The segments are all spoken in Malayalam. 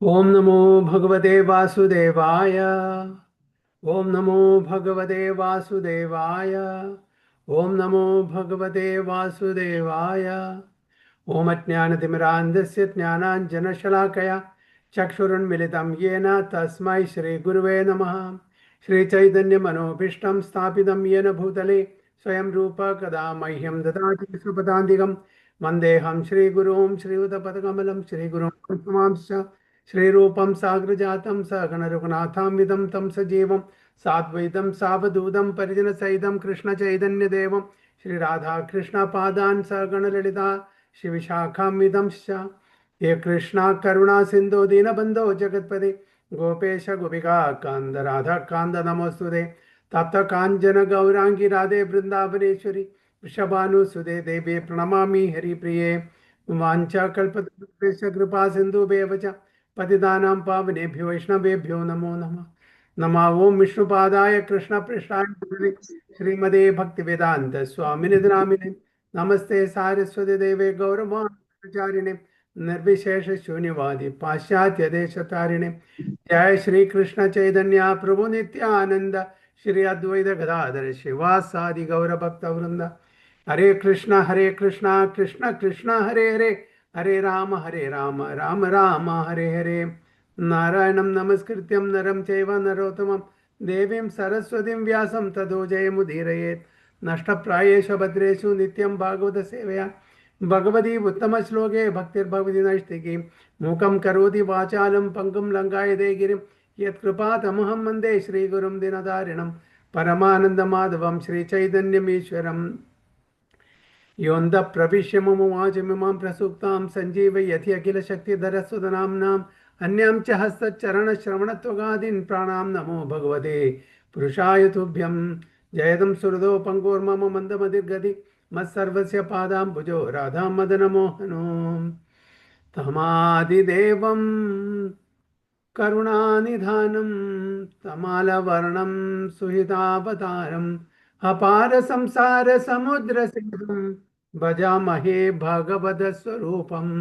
ओम नमो भगवते वासुदेवाय। ओम नमो भगवते वासुदेवाय। ओम नमो भगवते वासुदेवाय। ओम अज्ञानतिमिरान्धस्य ज्ञानाञ्जनशलाकया चक्षुरुन्मिलितं येन तस्मै श्रीगुरुवे नमः। श्रीचैतन्यमनोभीष्टं स्थापितं येन भूतले स्वयं रूप कदा मह्यं ददाति स्वपदान्तिकं वन्देऽहं श्रीगुरुं श्रीयुतपदकमलं श्रीगुरुं प्रथमांश्च श्रीरूपं साग्रजातं सहगणरघुनाथान्वितं तं सजीवं साद्वैतं सावधूतं परिजनसहितं कृष्णचैतन्यदेवं श्रीराधाकृष्णपादान् सहगणललिता शिवशाखान्वितंश्च हे कृष्णा करुणा सिन्धो दीनबन्धो जगत्पते गोपेश गोपिका कान्द राधा कान्द नमोस्तुते तप्त काञ्चन गौराङ्गी राधे वृन्दावनेश्वरी वृषभानुसुते देवे प्रणमामि हरिप्रिये वाञ्छाकल्पतरुभ्यश्च कृपा सिन्धुभ्येव च पतितानां पावनेभ्यो वैष्णवेभ्यो नमो नमः। नमः ओं विष्णुपादाय कृष्णपृष्ठाय श्रीमदे भक्तिवेदान्त स्वामिने नामिने नमस्ते सारस्वती देवे गौरवाचारिणे निर्विशेष शून्यवादी पाश्चात्य देश तारिणे। जय श्री कृष्ण चैतन्य प्रभु नित्यानंद श्री अद्वैत गदाधर शिवासादि गौर भक्त वृंद। हरे कृष्ण कृष्ण कृष्ण हरे हरे हरे राम राम राम हरे हरे। नारायणं नमस्कृत्यं नरं चैव नरोत्तमं देवीं सरस्वतीं व्यासं ततो जयमुदीरयेत्। नष्टप्रायेषु भद्रेषु नित्यं भागवत सेवया भगवती उत्तमश्लोके भक्तिर्भवति नैष्टिकीं मूकं करोति वाचालं पङ्गुं लङ्घयते गिरिं यत्कृपातमहं वन्दे श्रीगुरुं दिनदारिणं परमानन्दमाधवं श्रीचैतन्यमीश्वरम्। योऽन्ध प्रविश्य मम वाचमिमां प्रसुप्तां सञ्जीवयति अखिलशक्तिधरस्वतनाम्नाम् अन्यां च हस्तचरणश्रवणत्वगादीन् प्राणां नमो भगवते पुरुषाय तुभ्यं। जयतं सुहृदो पङ्गुर्मम मन्दमतिर्गति मत्सर्वस्य पादाम्बुजो राधां मदनमोहनो तमादिदेवं करुणानिधानं तमालवर्णं सुहितावतारम् अपार संसार समुद्र सिंधुं भजामहे भगवदस्वरूपम्।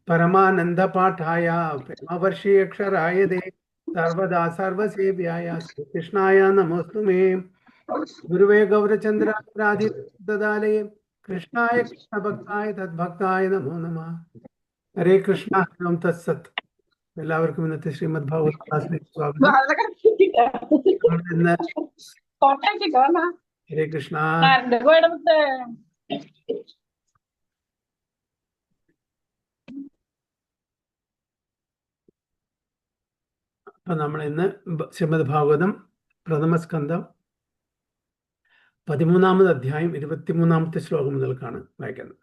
परमानंद पाठाय प्रेमवर्षीयक्षराय दे सर्वदा सर्वसेव्याय श्रीकृष्णाय नमोस्तुमे। गुरुवे गौरचंद्रादि ददालये कृष्णाय कृष्णभक्ताय तद्भक्ताय नमो नमः। हरे कृष्ण ओम तत्सत्। എല്ലാവർക്കും ഇന്നത്തെ ശ്രീമദ് ഭാഗവത ക്ലാസ്സിലേക്ക് സ്വാഗതം. ഹരേ കൃഷ്ണ. അപ്പൊ നമ്മൾ ഇന്ന് ശ്രീമദ് ഭാഗവതം പ്രഥമസ്കന്ധം 13-ാമത് അധ്യായം 23-ാമത്തെ ശ്ലോകം മുതൽക്കാണ് വായിക്കുന്നത്.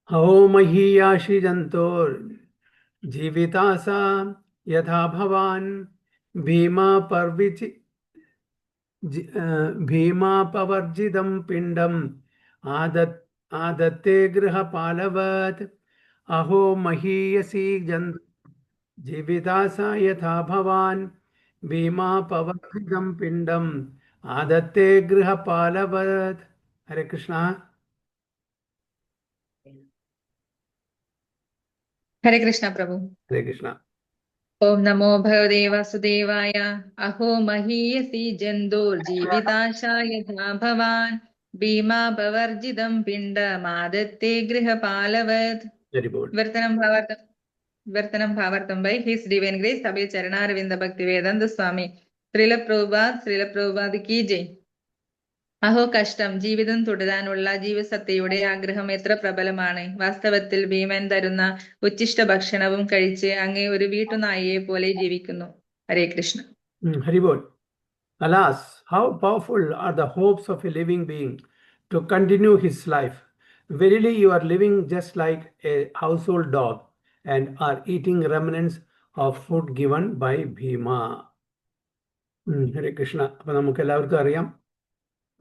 ഹോ മഹീയാഷി ജന്തോർ ജീവിതാസ യഥാ ഭവാൻ ഭീമാപവർജിതം പിണ്ഡം ആദത്തെ ഗൃഹപാലവത്. അഹോ മഹീയസി ജന്തു ജീവിതാസ യഥാ ഭവാൻ ഭീമാപവർജിതം പിണ്ഡം ആദത്തെ ഗൃഹപാലവത്. ഹരേ കൃഷ്ണ. हरे कृष्ण प्रभु। हरे कृष्ण. ओम नमो भगवते वासुदेवाय। अहो महीयसी जन्तुर्जीविताशा यथा भवान् भीमापवर्जितं पिण्डमादत्ते गृहपालवत्. वर्तनं भावार्थं by His Divine Grace Abhay Charanaravindam Bhaktivedanta Swami Srila Prabhupada की जय. അഹോ കഷ്ടം, ജീവിതം തുടരാനുള്ള ജീവസത്തയുടെ ആഗ്രഹം എത്ര പ്രബലമാണ്. വാസ്തവത്തിൽ ഭീമൻ തരുന്ന ഉച്ഛിഷ്ട ഭക്ഷണവും കഴിച്ച് അങ്ങേ ഒരു വീട്ടുനായിയെ പോലെ ജീവിക്കുന്നു. ഹരേ Krishna. ഹരിബോൾ. Alas, how powerful are the hopes of a living being to continue his life. Verily, you are living just like a household dog and are eating remnants of food given by Bhima. ഹരേ കൃഷ്ണ. അപ്പൊ നമുക്ക് എല്ലാവർക്കും അറിയാം,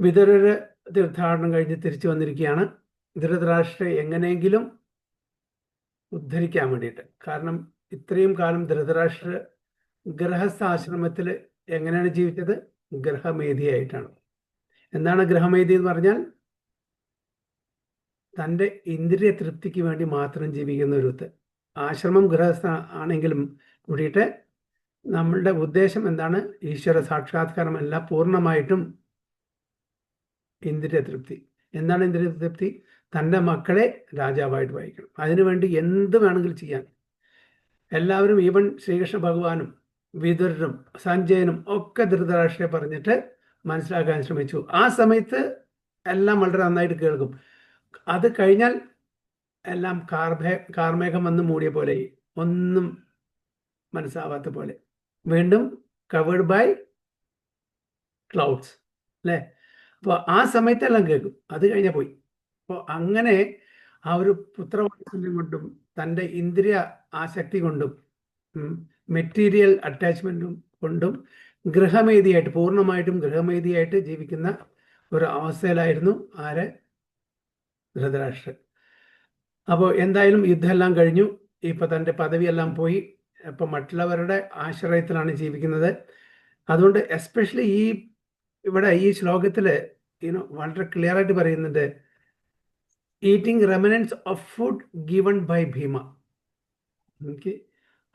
വിതുരര് തീർത്ഥാടനം കഴിഞ്ഞ് തിരിച്ചു വന്നിരിക്കുകയാണ്. ധൃതരാഷ്ട്രരെ എങ്ങനെയെങ്കിലും ഉദ്ധരിക്കാൻ വേണ്ടിയിട്ട്. കാരണം ഇത്രയും കാലം ധൃതരാഷ്ട്ര ഗൃഹസ്ഥാശ്രമത്തിൽ എങ്ങനെയാണ് ജീവിച്ചത്? ഗൃഹമേധിയായിട്ടാണ്. എന്താണ് ഗൃഹമേധി എന്ന് പറഞ്ഞാൽ? തൻ്റെ ഇന്ദ്രിയ തൃപ്തിക്ക് വേണ്ടി മാത്രം ജീവിക്കുന്ന ഒരുത്ത്. ആശ്രമം ഗൃഹസ്ഥ ആണെങ്കിലും കൂടിയിട്ട് നമ്മളുടെ ഉദ്ദേശം എന്താണ്? ഈശ്വര സാക്ഷാത്കാരമല്ല, പൂർണ്ണമായിട്ടും ഇന്ദ്രിയ തൃപ്തി. എന്താണ് ഇന്ദ്രിയ തൃപ്തി? തൻ്റെ മക്കളെ രാജാവായിട്ട് വായിക്കണം. അതിനുവേണ്ടി എന്ത് വേണമെങ്കിലും ചെയ്യാൻ എല്ലാവരും, ഈവൻ ശ്രീകൃഷ്ണ ഭഗവാനും വിതുരനും സഞ്ജയനും ഒക്കെ ധൃതരാഷ്ട്രയെ പറഞ്ഞിട്ട് മനസ്സിലാക്കാൻ ശ്രമിച്ചു. ആ സമയത്ത് എല്ലാം വളരെ നന്നായിട്ട് കേൾക്കും. അത് കഴിഞ്ഞാൽ എല്ലാം കാർമേഘം വന്ന് മൂടിയ പോലെ, ഒന്നും മനസ്സാവാത്ത പോലെ, വീണ്ടും കവേർഡ് ബൈ ക്ലൗഡ്സ് അല്ലേ. അപ്പോൾ ആ സമയത്തെല്ലാം കേൾക്കും, അത് കഴിഞ്ഞാൽ പോയി. അപ്പോൾ അങ്ങനെ ആ ഒരു പുത്രവാത്സല്യം കൊണ്ടും തൻ്റെ ഇന്ദ്രിയ ആസക്തി കൊണ്ടും മെറ്റീരിയൽ അറ്റാച്ച്മെൻറ്റും കൊണ്ടും ഗൃഹമേധിയായിട്ട്, പൂർണ്ണമായിട്ടും ഗൃഹമേധിയായിട്ട് ജീവിക്കുന്ന ഒരു അവസ്ഥയിലായിരുന്നു ആര്? ധൃതരാഷ്ട്രൻ. അപ്പോൾ എന്തായാലും യുദ്ധമെല്ലാം കഴിഞ്ഞു, ഇപ്പം തൻ്റെ പദവിയെല്ലാം പോയി, ഇപ്പം മറ്റുള്ളവരുടെ ആശ്രയത്തിലാണ് ജീവിക്കുന്നത്. അതുകൊണ്ട് എസ്പെഷ്യലി ഇവിടെ ഈ ശ്ലോകത്തിൽ വളരെ ക്ലിയർ ആയിട്ട് പറയുന്നുണ്ട്, eating remnants of food given by Bhima. Okay,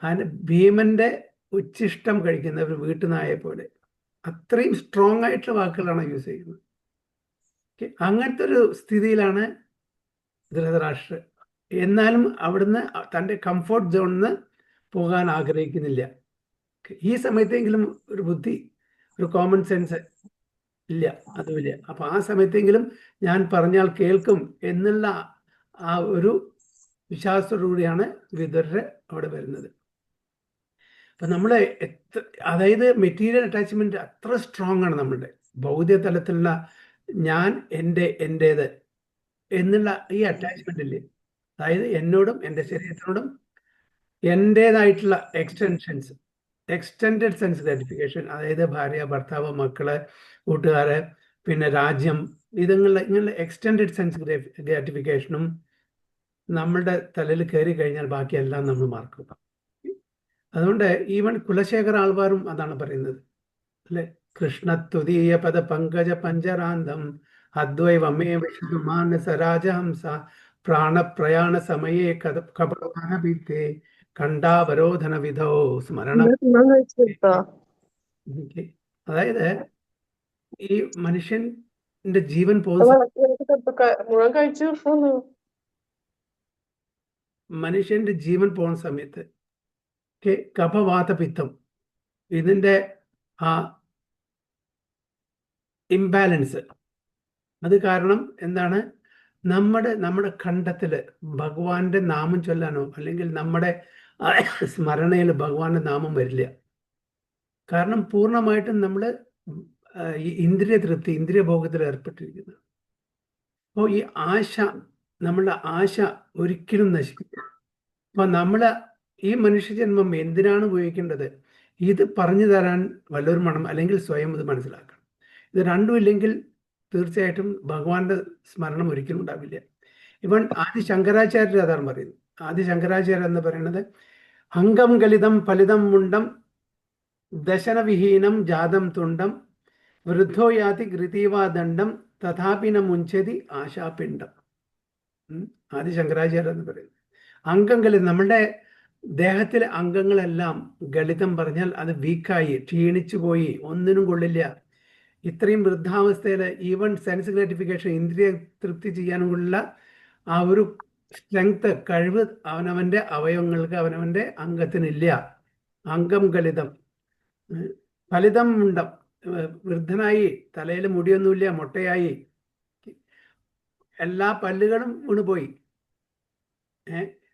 അതിന് ഭീമന്റെ ഉച്ഛിഷ്ടം കഴിക്കുന്ന ഒരു വീട്ടുനായെ പോലെ, അത്രയും സ്ട്രോങ് ആയിട്ടുള്ള വാക്കുകളാണ് യൂസ് ചെയ്യുന്നത്. അങ്ങനത്തെ ഒരു സ്ഥിതിയിലാണ് ധൃതരാഷ്ട്രൻ. എന്നാലും അവിടുന്ന് തൻ്റെ കംഫോർട്ട് സോണിൽ നിന്ന് പോകാൻ ആഗ്രഹിക്കുന്നില്ല. ഈ സമയത്തെങ്കിലും ഒരു ബുദ്ധി, ഒരു കോമൺ സെൻസ് ഇല്ല, അതുമില്ല. അപ്പൊ ആ സമയത്തെങ്കിലും ഞാൻ പറഞ്ഞാൽ കേൾക്കും എന്നുള്ള ആ ഒരു വിശ്വാസത്തോടുകൂടിയാണ് വിതുരർ അവിടെ വരുന്നത്. അപ്പൊ നമ്മളെ അതായത് മെറ്റീരിയൽ അറ്റാച്ച്മെന്റ് അത്ര സ്ട്രോങ് ആണ് നമ്മളുടെ ഭൗതിക തലത്തിലുള്ള ഞാൻ, എൻ്റേത് എന്നുള്ള ഈ അറ്റാച്ച്മെന്റ് ഇല്ലേ, അതായത് എന്നോടും എൻ്റെ ശരീരത്തിനോടും എൻ്റേതായിട്ടുള്ള എക്സ്റ്റെൻഡഡ് സെൻസ് ഗ്രാറ്റിഫിക്കേഷൻ, അതായത് ഭാര്യ, ഭർത്താവ്, മക്കള്, കൂട്ടുകാര്, പിന്നെ രാജ്യം, ഇങ്ങനെയുള്ള എക്സ്റ്റെൻഡഡ് സെൻസ് ഗ്രാറ്റിഫിക്കേഷനും നമ്മളുടെ തലയിൽ കയറി കഴിഞ്ഞാൽ ബാക്കിയെല്ലാം നമ്മൾ മറക്കും. അതുകൊണ്ട് ഈവൻ കുലശേഖര ആൾവാരും അതാണ് പറയുന്നത് അല്ലെ, കൃഷ്ണത്വതീയ പദ പങ്കജ പഞ്ചരാന്തം അദ്വൈവമേ വിഷ്ണു മാനസ രാജഹംസ പ്രാണപ്രയാണ സമയേ കപടമാനഭിത്തേ കണ്ടാവരോധന വിധോ സ്മരണം. അതായത് ഈ മനുഷ്യന്റെ ജീവൻ പോകുന്ന സമയത്ത് കഫവാത പിത്തം, ഇതിന്റെ ആ ഇംബാലൻസ്, അത് കാരണം എന്താണ്? നമ്മുടെ കണ്ഠത്തില് ഭഗവാന്റെ നാമം ചൊല്ലാനോ അല്ലെങ്കിൽ നമ്മുടെ സ്മരണയിൽ ഭഗവാന്റെ നാമം വരില്ല. കാരണം പൂർണ്ണമായിട്ടും നമ്മൾ ഈ ഇന്ദ്രിയ തൃപ്തി, ഇന്ദ്രിയ ഭോഗത്തിൽ ഏർപ്പെട്ടിരിക്കുന്നു. അപ്പോൾ ഈ ആശ, നമ്മളുടെ ആശ ഒരിക്കലും നശിക്കില്ല. അപ്പൊ നമ്മള് ഈ മനുഷ്യജന്മം എന്തിനാണ് ഉപയോഗിക്കേണ്ടത്? ഇത് പറഞ്ഞു തരാൻ വല്ലവരും വേണം, അല്ലെങ്കിൽ സ്വയം ഇത് മനസ്സിലാക്കണം. ഇത് രണ്ടും ഇല്ലെങ്കിൽ തീർച്ചയായിട്ടും ഭഗവാന്റെ സ്മരണം ഒരിക്കലും ഉണ്ടാവില്ല. ഇവൻ ആദി ശങ്കരാചാര്യർ അതാണ് പറയുന്നത്. ആദി ശങ്കരാചാര്യർ എന്ന് പറയുന്നത് അംഗം ഗലിതം ഫലിതം മുണ്ടം ദശനവിഹീനം ജാതം തുണ്ടം വൃദ്ധോ യാതി ഗൃതീവാദണ്ഡം തഥാപിന മുഞ്ചതി ആശാപിണ്ഡം. ആദി ശങ്കരാചാര്യർ എന്ന് പറയുന്നത് അംഗം ഗലിതം, നമ്മളുടെ ദേഹത്തിലെ അംഗങ്ങളെല്ലാം ഗളിതം പറഞ്ഞാൽ അത് വീക്കായി, ക്ഷീണിച്ചു പോയി, ഒന്നിനും കൊള്ളില്ല. ഇത്രയും വൃദ്ധാവസ്ഥയിൽ ഈവൻ സെൻസ് ഗ്രാറ്റിഫിക്കേഷൻ, ഇന്ദ്രിയ തൃപ്തി ചെയ്യാനുള്ള ആ ഒരു സ്ട്രെങ്ത്, കഴിവ് അവനവന്റെ അവയവങ്ങൾക്ക്, അവനവന്റെ അംഗത്തിനില്ല. അംഗം ഗളിതം, ഫലിതം മുണ്ടം, വൃദ്ധനായി, തലയിൽ മുടിയൊന്നുമില്ല, മൊട്ടയായി, എല്ലാ പല്ലുകളും വീണുപോയി.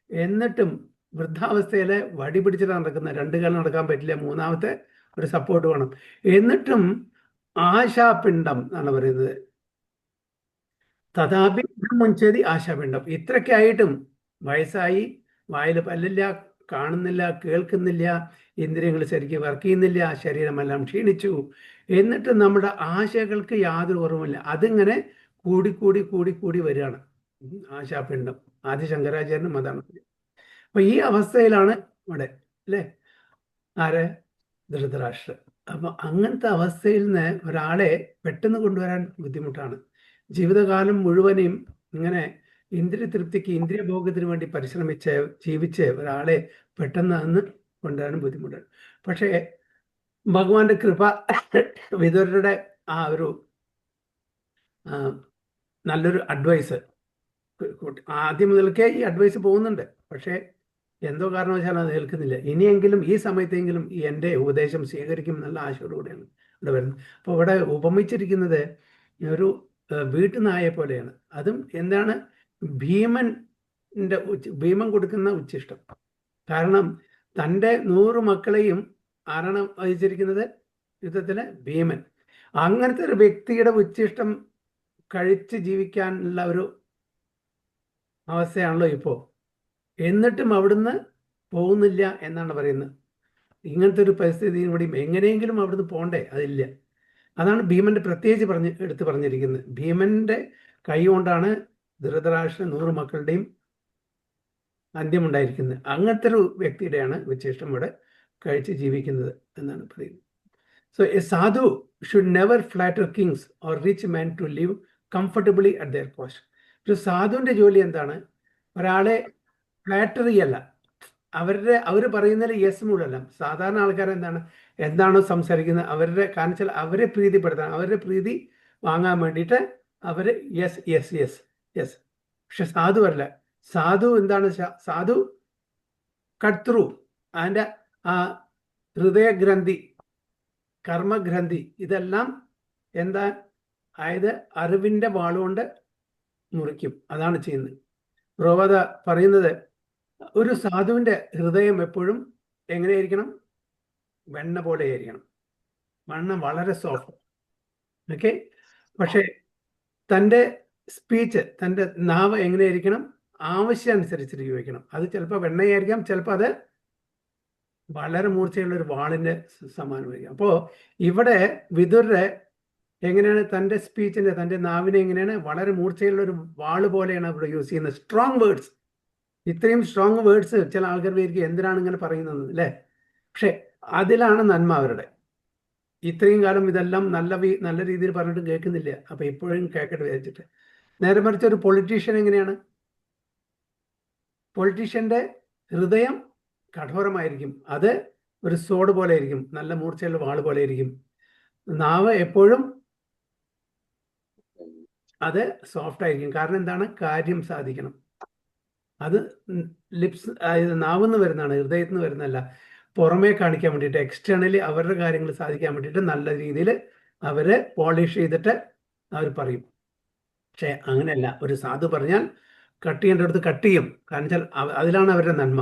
എന്നിട്ടും വൃദ്ധാവസ്ഥയിലെ വടി പിടിച്ചിട്ട് നടക്കുന്ന, രണ്ടു കാലം നടക്കാൻ പറ്റില്ല, മൂന്നാമത്തെ ഒരു സപ്പോർട്ട് വേണം. എന്നിട്ടും ആശാപിണ്ഡം എന്നാണ് പറയുന്നത്. തഥാപി മുഞ്ചതി ആശാപിണ്ഡം. ഇത്രയൊക്കെ ആയിട്ടും വയസ്സായി, വായിൽ പല്ലില്ല, കാണുന്നില്ല, കേൾക്കുന്നില്ല, ഇന്ദ്രിയങ്ങൾ ശരിക്കും വർക്ക് ചെയ്യുന്നില്ല, ശരീരമെല്ലാം ക്ഷീണിച്ചു, എന്നിട്ട് നമ്മുടെ ആശകൾക്ക് യാതൊരു കുറവുമില്ല. അതിങ്ങനെ കൂടി വരികയാണ് ആശാപിണ്ഡം. ആദി ശങ്കരാചാര്യനും അതാണ്. അപ്പൊ ഈ അവസ്ഥയിലാണ് ഇവിടെ അല്ലേ ആര്? ധൃതരാഷ്ട്രൻ. അപ്പൊ അങ്ങനത്തെ അവസ്ഥയിൽ നിന്ന് ഒരാളെ പെട്ടെന്ന് കൊണ്ടുവരാൻ ബുദ്ധിമുട്ടാണ്. ജീവിതകാലം മുഴുവനും ഇങ്ങനെ ഇന്ദ്രിയ തൃപ്തിക്ക് ഇന്ദ്രിയ ഭോഗത്തിന് വേണ്ടി പരിശ്രമിച്ച് ജീവിച്ച് ഒരാളെ പെട്ടെന്ന് അന്ന് കൊണ്ടുവരാനും ബുദ്ധിമുട്ടാണ്. പക്ഷേ ഭഗവാന്റെ കൃപ വിതുരരുടെ ആ ഒരു നല്ലൊരു അഡ്വൈസ് ആദ്യം മുതൽക്കേ ഈ അഡ്വൈസ് പോകുന്നുണ്ട്. പക്ഷേ എന്തോ കാരണവശാലും അത് കേൾക്കുന്നില്ല. ഇനിയെങ്കിലും ഈ സമയത്തെങ്കിലും ഈ എൻ്റെ ഉപദേശം സ്വീകരിക്കും എന്നുള്ള ആശയോടുകൂടിയാണ് ഇവിടെ വരുന്നത്. അപ്പോൾ ഇവിടെ ഉപമിച്ചിരിക്കുന്നത് ഒരു വീട്ടുനായെ പോലെയാണ്. അതും എന്താണ്, ഭീമൻ കൊടുക്കുന്ന ഉച്ഛിഷ്ടം. കാരണം തൻ്റെ 100 മക്കളെയും ആരാണ് വഹിച്ചിരിക്കുന്നത് യുദ്ധത്തില്? ഭീമൻ. അങ്ങനത്തെ ഒരു വ്യക്തിയുടെ ഉച്ഛിഷ്ടം കഴിച്ച് ജീവിക്കാനുള്ള ഒരു അവസ്ഥയാണല്ലോ ഇപ്പോൾ. എന്നിട്ടും അവിടുന്ന് പോകുന്നില്ല എന്നാണ് പറയുന്നത്. ഇങ്ങനത്തെ ഒരു പരിസ്ഥിതിയും കൂടി എങ്ങനെയെങ്കിലും അവിടുന്ന് പോകണ്ടേ? അതില്ല. അതാണ് ഭീമന്റെ പ്രത്യേകിച്ച് എടുത്ത് പറഞ്ഞിരിക്കുന്നത്. ഭീമന്റെ കൈ കൊണ്ടാണ് ധൃതരാഷ്ട്ര 100 മക്കളുടെയും അന്ത്യമുണ്ടായിരിക്കുന്നത്. അങ്ങനത്തെ ഒരു വ്യക്തിയുടെയാണ് വിശേഷം ഇവിടെ കഴിച്ച് ജീവിക്കുന്നത് എന്നാണ് പറയുന്നത്. So a sadhu should never flatter kings or rich man to live comfortably at their cost. ഒരു സാധുവിന്റെ ജോലി എന്താണ്? ഒരാളെ ഫ്ലാറ്റർ ചെയ്യല്ല. അവർ പറയുന്നതിൽ യെസ് മൂടല്ല. സാധാരണ ആൾക്കാർ എന്താണോ സംസാരിക്കുന്നത് കാരണം അവരെ പ്രീതിപ്പെടുത്താൻ, അവരുടെ പ്രീതി വാങ്ങാൻ വേണ്ടിയിട്ട് അവർ യെസ് യെസ് യെസ് യെസ്. പക്ഷെ സാധു അല്ല. സാധു എന്താണ്? സാധു കട്ട് ത്രൂ. അതിൻ്റെ ആ ഹൃദയഗ്രന്ഥി, കർമ്മഗ്രന്ഥി ഇതെല്ലാം എന്താ അതായത് അറിവിൻ്റെ വാളുകൊണ്ട് മുറിക്കും. അതാണ് ചെയ്യുന്നത്. പ്രഭുപാദ പറയുന്നത് ഒരു സാധുവിൻ്റെ ഹൃദയം എപ്പോഴും എങ്ങനെയായിരിക്കണം? വെണ്ണ പോലെ ആയിരിക്കണം. വെണ്ണ വളരെ സോഫ്റ്റ്. ഓക്കെ. പക്ഷേ തൻ്റെ സ്പീച്ച്, തൻ്റെ നാവ് എങ്ങനെയായിരിക്കണം? ആവശ്യാനുസരിച്ച് ഉപയോഗിക്കണം. അത് ചിലപ്പോൾ വെണ്ണയായിരിക്കാം, ചിലപ്പോൾ അത് വളരെ മൂർച്ചയുള്ള ഒരു വാളിൻ്റെ സമാനമായിരിക്കും. അപ്പോൾ ഇവിടെ വിതുരരെ എങ്ങനെയാണ് തൻ്റെ സ്പീച്ചിൻ്റെ, തൻ്റെ നാവിനെ എങ്ങനെയാണ് വളരെ മൂർച്ചയുള്ള ഒരു വാള് പോലെയാണ് ഇവിടെ യൂസ് ചെയ്യുന്നത്. Strong words. ഇത്രയും സ്ട്രോങ് വേർഡ്സ് ചില ആൾക്കാർ വിചാരിക്കും എന്തിനാണ് ഇങ്ങനെ പറയുന്നത് അല്ലേ? പക്ഷെ അതിലാണ് നന്മ അവരുടെ. ഇത്രയും കാലം ഇതെല്ലാം നല്ല രീതിയിൽ പറഞ്ഞിട്ട് കേൾക്കുന്നില്ല. അപ്പൊ ഇപ്പോഴും കേൾക്കട്ടെ വിചാരിച്ചിട്ട്. നേരെ മറിച്ച് ഒരു പൊളിറ്റീഷ്യൻ എങ്ങനെയാണ്? പൊളിറ്റീഷ്യന്റെ ഹൃദയം കഠോരമായിരിക്കും. അത് ഒരു സോഡ് പോലെ ആയിരിക്കും, നല്ല മൂർച്ചയുള്ള വാള് പോലെ ആയിരിക്കും. നാവ് എപ്പോഴും അത് സോഫ്റ്റ് ആയിരിക്കും. കാരണം എന്താണ്? കാര്യം സാധിക്കണം. അത് ലിപ്സ്, അതായത് നാവിന്ന് വരുന്നതാണ്, ഹൃദയത്തിൽ നിന്ന് വരുന്നതല്ല. പുറമേ കാണിക്കാൻ വേണ്ടിയിട്ട്, എക്സ്റ്റേണലി അവരുടെ കാര്യങ്ങൾ സാധിക്കാൻ വേണ്ടിയിട്ട് നല്ല രീതിയിൽ അവര് പോളിഷ് ചെയ്തിട്ട് അവർ പറയും. പക്ഷെ അങ്ങനെയല്ല. ഒരു സാധു പറഞ്ഞാൽ കട്ട് ചെയ്യേണ്ട അടുത്ത് കട്ട് ചെയ്യും. കാരണം വെച്ചാൽ അതിലാണ് അവരുടെ നന്മ.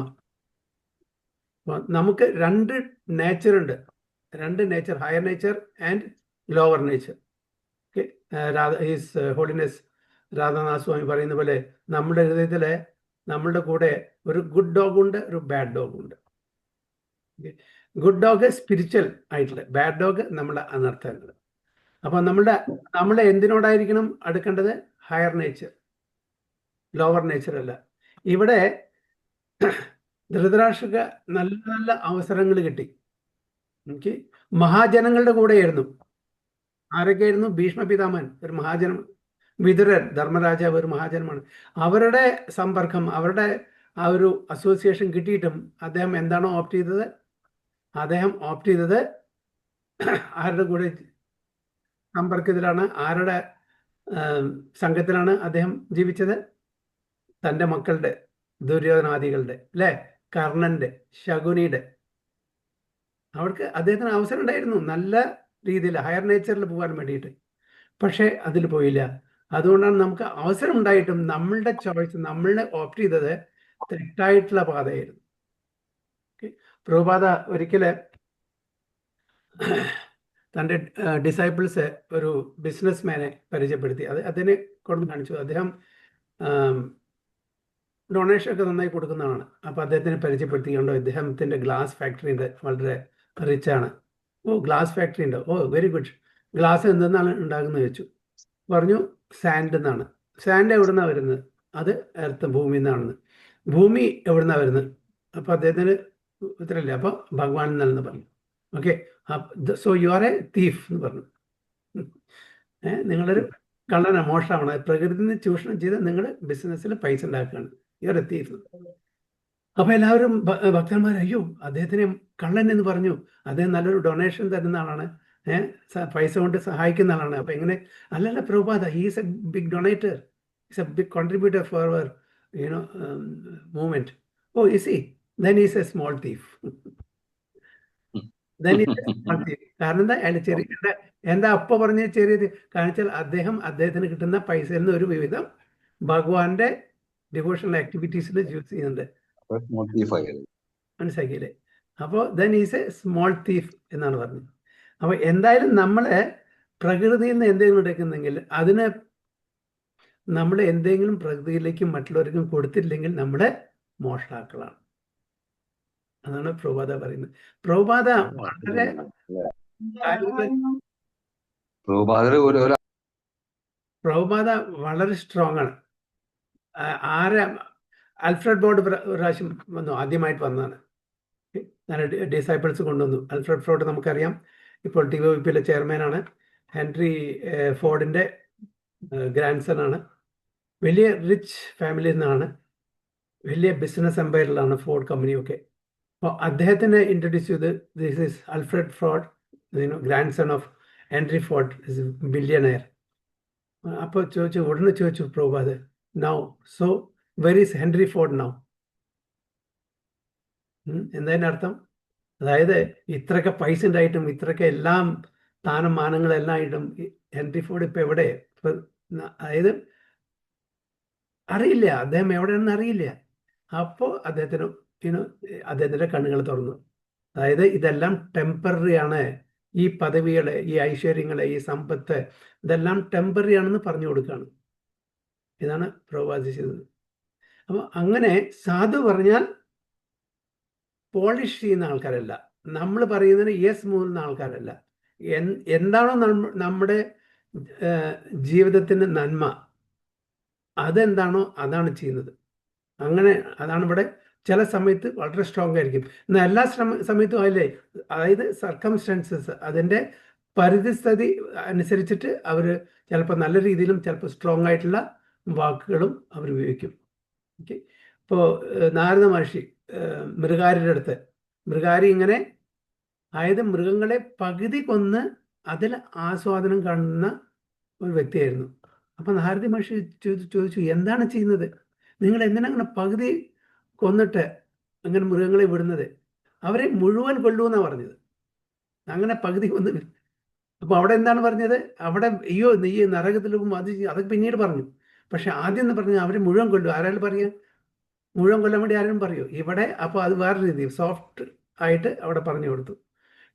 അപ്പോൾ നമുക്ക് 2 നേച്ചർ ഉണ്ട്. 2 nature, higher nature and lower nature. Okay. His holiness Radhanath Swami പറയുന്ന പോലെ നമ്മുടെ ഹൃദയത്തിലെ, നമ്മളുടെ കൂടെ ഒരു ഗുഡ് ഡോഗ് ഉണ്ട്, ഒരു ബാഡ് ഡോഗ് ഉണ്ട്. ഗുഡ് ഡോഗ് സ്പിരിച്വൽ ആയിട്ടുള്ള, ബാഡ് ഡോഗ് നമ്മുടെ അനർത്ഥങ്ങൾ. അപ്പൊ നമ്മളെ എന്തിനോടായിരിക്കണം അടുക്കേണ്ടത്? ഹയർ നേച്ചർ, ലോവർ നേച്ചർ അല്ല. ഇവിടെ ധൃതരാഷ്ട്രക്ക് നല്ല നല്ല അവസരങ്ങൾ കിട്ടി. എനിക്ക് മഹാജനങ്ങളുടെ കൂടെയായിരുന്നു. ആരൊക്കെയായിരുന്നു? ഭീഷ്മ പിതാമഹൻ ഒരു മഹാജനം, വിതുരൻ ധർമ്മരാജാവ് ഒരു മഹാജനമാണ്. അവരുടെ സമ്പർക്കം, അവരുടെ ആ ഒരു അസോസിയേഷൻ കിട്ടിയിട്ടും അദ്ദേഹം എന്താണോ ഓപ്റ്റ് ചെയ്തത്? അദ്ദേഹം ഓപ്റ്റ് ചെയ്തത് ആരുടെ കൂടെ സമ്പർക്കത്തിലാണ്, ആരുടെ സംഘത്തിലാണ് അദ്ദേഹം ജീവിച്ചത്? തൻ്റെ മക്കളുടെ, ദുര്യോധനാദികളുടെ, അല്ലേ? കർണന്റെ, ശകുനിയുടെ. അവർക്ക് അദ്ദേഹത്തിന് അവസരം ഉണ്ടായിരുന്നു നല്ല രീതിയിൽ ഹയർ നേച്ചറിൽ പോകാൻ വേണ്ടിയിട്ട്. പക്ഷേ അതിൽ പോയില്ല. അതുകൊണ്ടാണ് നമുക്ക് അവസരം ഉണ്ടായിട്ടും നമ്മളുടെ ചോയ്സ്, നമ്മളെ ഓപ്റ്റ് ചെയ്തത് തെറ്റായിട്ടുള്ള പാതയായിരുന്നു. പ്രഭുപാദ ഒരിക്കല് തൻ്റെ ഡിസൈപ്പിൾസ് ഒരു ബിസിനസ് മാനെ പരിചയപ്പെടുത്തി. അതിനെ കൊണ്ട് കാണിച്ചു. അദ്ദേഹം ഡൊണേഷൻ ഒക്കെ നന്നായി കൊടുക്കുന്നതാണ്. അപ്പോൾ അദ്ദേഹത്തിനെ പരിചയപ്പെടുത്തിക്കൊണ്ടോ, ഇദ്ദേഹത്തിൻ്റെ ഗ്ലാസ് ഫാക്ടറി ഉണ്ട്, വളരെ റിച്ചാണ്. ഓ, ഗ്ലാസ് ഫാക്ടറി ഉണ്ട്, ഓ വെരി ഗുഡ്. ഗ്ലാസ് എന്തെന്നാണ് ഉണ്ടാകുന്നത് ചോദിച്ചു. പറഞ്ഞു സാൻഡ് എന്നാണ്. സാൻഡ് എവിടെ നിന്നാണ് വരുന്നത്? അത് എർത്ത്, ഭൂമിയിൽ നിന്നാണെന്ന്. ഭൂമി എവിടെ നിന്നാണ് വരുന്നത്? അപ്പോൾ അദ്ദേഹത്തിന് ഉത്തരമില്ല. അപ്പോൾ ഭഗവാൻ എന്നാണെന്ന് പറഞ്ഞു. Okay. So you are A thief എന്ന് പറഞ്ഞു. നിങ്ങളൊരു കള്ളന മോഷണമാണ്. പ്രകൃതിയിൽ നിന്ന് ചൂഷണം ചെയ്ത് നിങ്ങൾ ബിസിനസ്സിൽ പൈസ ഉണ്ടാക്കുകയാണ്. You are A thief. അപ്പൊ എല്ലാവരും ഭക്തന്മാർ, അയ്യോ അദ്ദേഹത്തിന് കള്ളൻ എന്ന് പറഞ്ഞു, അദ്ദേഹം നല്ലൊരു ഡൊണേഷൻ തരുന്ന ആളാണ്, പൈസ കൊണ്ട് സഹായിക്കുന്ന ആളാണ്. അപ്പൊ എങ്ങനെ? അല്ലല്ല Prabhupada, he's a big donator, is a big contributor for our movement. Oh is he? Then is a small thief. കാരണം എന്താ? അയാൾ ചെറിയ എന്താ അപ്പ പറഞ്ഞ ചെറിയത്? കാരണം വെച്ചാൽ അദ്ദേഹത്തിന് കിട്ടുന്ന പൈസയിൽ നിന്ന് ഒരു വിവിധം ഭഗവാന്റെ ഡിവോഷണൽ ആക്ടിവിറ്റീസിൽ യൂസ് ചെയ്യുന്നുണ്ട്. മനസ്സിലാക്കിയില്ലേ? അപ്പോൾ then is a small thief എന്നാണ് പറഞ്ഞത്. അപ്പോൾ എന്തായാലും നമ്മളെ പ്രകൃതിയിൽ നിന്ന് എന്തെങ്കിലും എടുക്കുന്നെങ്കിൽ അതിന് നമ്മൾ എന്തെങ്കിലും പ്രകൃതിയിലേക്കും മറ്റുള്ളവർക്കും കൊടുത്തില്ലെങ്കിൽ നമ്മുടെ മോഷ്ടാക്കളാണ്. അതാണ് പ്രഭുപാദ പറയുന്നത്. പ്രഭുപാദ വളരെ സ്ട്രോങ് ആണ്. ആൽഫ്രഡ് ഫ്രോഡ് പ്രാവശ്യം വന്നു, ആദ്യമായിട്ട് വന്നതാണ്. ഡിസൈപ്പിൾസ് കൊണ്ടുവന്നു. ആൽഫ്രഡ് ഫ്രോഡ് നമുക്കറിയാം, ഇപ്പോൾ TOVPയിലെ ചെയർമാനാണ്. ഹെൻറി ഫോർഡിന്റെ ഗ്രാൻഡ് സൺ ആണ്. വലിയ റിച്ച് ഫാമിലിയിൽ നിന്നാണ്, വലിയ ബിസിനസ് എംപയറിലാണ് ഫോർഡ് കമ്പനിയൊക്കെ. അപ്പോൾ അദ്ദേഹത്തിനെ ഇൻട്രൊഡ്യൂസ് ചെയ്ത്, this is Alfred fraud, grand son of Henry Ford, is billionaire. അപ്പോൾ ഉടനെ ചോദിച്ചു Prabhupada, now so were is Henry Ford now? എന്തായാലും അർത്ഥം, അതായത് ഇത്രയൊക്കെ പൈസ ഉണ്ടായിട്ടും ഇത്രയൊക്കെ എല്ലാം സ്ഥാനം മാനങ്ങളെല്ലാം ആയിട്ടും ഹെൻറി ഫോർഡ് ഇപ്പൊ എവിടെ? അതായത് അറിയില്ല, അദ്ദേഹം എവിടെയാണെന്ന് അറിയില്ല. അപ്പോൾ അദ്ദേഹത്തിന്റെ കണ്ണുകൾ തുറന്നു. അതായത് ഇതെല്ലാം ടെമ്പററി ആണ്, ഈ പദവികളെ, ഈ ഐശ്വര്യങ്ങളെ, ഈ സമ്പത്ത്, ഇതെല്ലാം ടെമ്പററി ആണെന്ന് പറഞ്ഞു കൊടുക്കുകയാണ്. ഇതാണ് പ്രഭുപാദ് ചെയ്തത്. അപ്പോൾ അങ്ങനെ സാധു പറഞ്ഞാൽ പോളിഷ് ചെയ്യുന്ന ആൾക്കാരല്ല, നമ്മൾ പറയുന്നതിന് യെസ് മൂന്നുന്ന ആൾക്കാരല്ല. എന്താണോ നമ്മുടെ ജീവിതത്തിന് നന്മ, അതെന്താണോ അതാണ് ചെയ്യുന്നത്. അങ്ങനെ അതാണ് ഇവിടെ. ചില സമയത്ത് വളരെ സ്ട്രോങ് ആയിരിക്കും, എന്നാൽ എല്ലാ സമയത്തും അല്ലേ. അതായത് സർക്കംസ്റ്റൻസസ്, അതിൻ്റെ പരിസ്ഥിതി അനുസരിച്ചിട്ട് അവർ ചിലപ്പോൾ നല്ല രീതിയിലും ചിലപ്പോൾ സ്ട്രോങ് ആയിട്ടുള്ള വാക്കുകളും അവർ ഉപയോഗിക്കും. ഓക്കെ. ഇപ്പോൾ നാരദ മഹർഷി മൃഗാരിയുടെ അടുത്ത്, മൃഗാരി ഇങ്ങനെ, അതായത് മൃഗങ്ങളെ പകുതി കൊന്ന് അതിൽ ആസ്വാദനം കാണുന്ന ഒരു വ്യക്തിയായിരുന്നു. അപ്പം നാരദ മഹർഷി ചോദിച്ചു, എന്താണ് ചെയ്യുന്നത്? നിങ്ങൾ എന്തിനാണ് പകുതി കൊന്നിട്ട് അങ്ങനെ മൃഗങ്ങളെ വിടുന്നത്? അവരെ മുഴുവൻ കൊല്ലൂന്നാണ് പറഞ്ഞത്, അങ്ങനെ പകുതി കൊന്ന്. അപ്പോൾ അവിടെ എന്താണ് പറഞ്ഞത്? അവിടെ അയ്യോ നീ നരകത്തിൽ പോകുമ്പോൾ അതൊക്കെ പിന്നീട് പറഞ്ഞു. പക്ഷെ ആദ്യം എന്ന് പറഞ്ഞാൽ അവരെ മുഴുവൻ കൊല്ലും. ആരാലും പറയുക മുഴുവൻ കൊല്ലാൻ വേണ്ടി ആരും പറയൂ ഇവിടെ? അപ്പോൾ അത് വേറെ രീതി സോഫ്റ്റ് ആയിട്ട് അവിടെ പറഞ്ഞു കൊടുത്തു.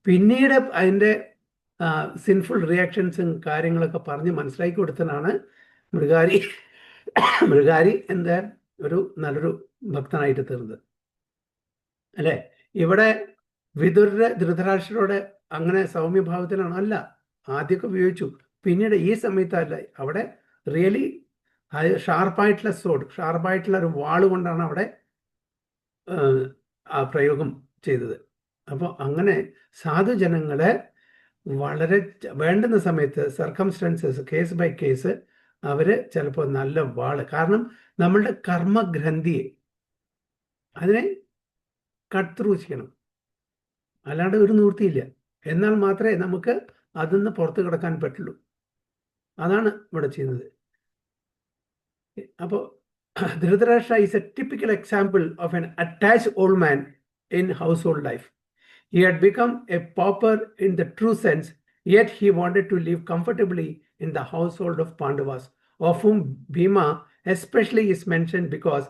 പിന്നീട് അതിൻ്റെ സിൻഫുൾ റിയാക്ഷൻസും കാര്യങ്ങളൊക്കെ പറഞ്ഞ് മനസ്സിലാക്കി കൊടുത്തതാണ് മൃഗാരി എന്താ ഒരു നല്ലൊരു ഭക്തനായിട്ട് തീർന്നത്, അല്ലേ? ഇവിടെ വിദുരര് ധൃതരാഷ്ട്രരോട് അങ്ങനെ സൗമ്യഭാവത്തിലാണ് അല്ല, ആദ്യമൊക്കെ ഉപയോഗിച്ചു. പിന്നീട് ഈ സമയത്തല്ല, അവിടെ റിയലി ഷാർപ്പായിട്ടുള്ള സോഡ്, ഷാർപ്പായിട്ടുള്ള ഒരു വാള് കൊണ്ടാണ് അവിടെ ആ പ്രയോഗം ചെയ്തത്. അപ്പോൾ അങ്ങനെ സാധുജനങ്ങളെ വളരെ വേണ്ടുന്ന സമയത്ത് സർക്കംസ്റ്റൻസസ്, കേസ് ബൈ കേസ്, അവർ ചിലപ്പോൾ നല്ല വാള്, കാരണം നമ്മളുടെ കർമ്മഗ്രന്ഥിയെ അതിനെ കട്ട് ത്രൂ ചെയ്യണം, അല്ലാണ്ട് ഒരു നിവൃത്തിയില്ല. എന്നാൽ മാത്രമേ നമുക്ക് അതിൽ നിന്ന് പുറത്ത് കിടക്കാൻ പറ്റുള്ളൂ. അതാണ് ഇവിടെ ചെയ്യുന്നത്. അപ്പോൾ Dhritarashtra is a typical example of an attached old man in household life. He had become a pauper in the true sense, yet he wanted to live comfortably in the household of Pandavas, of whom Bhima especially is mentioned because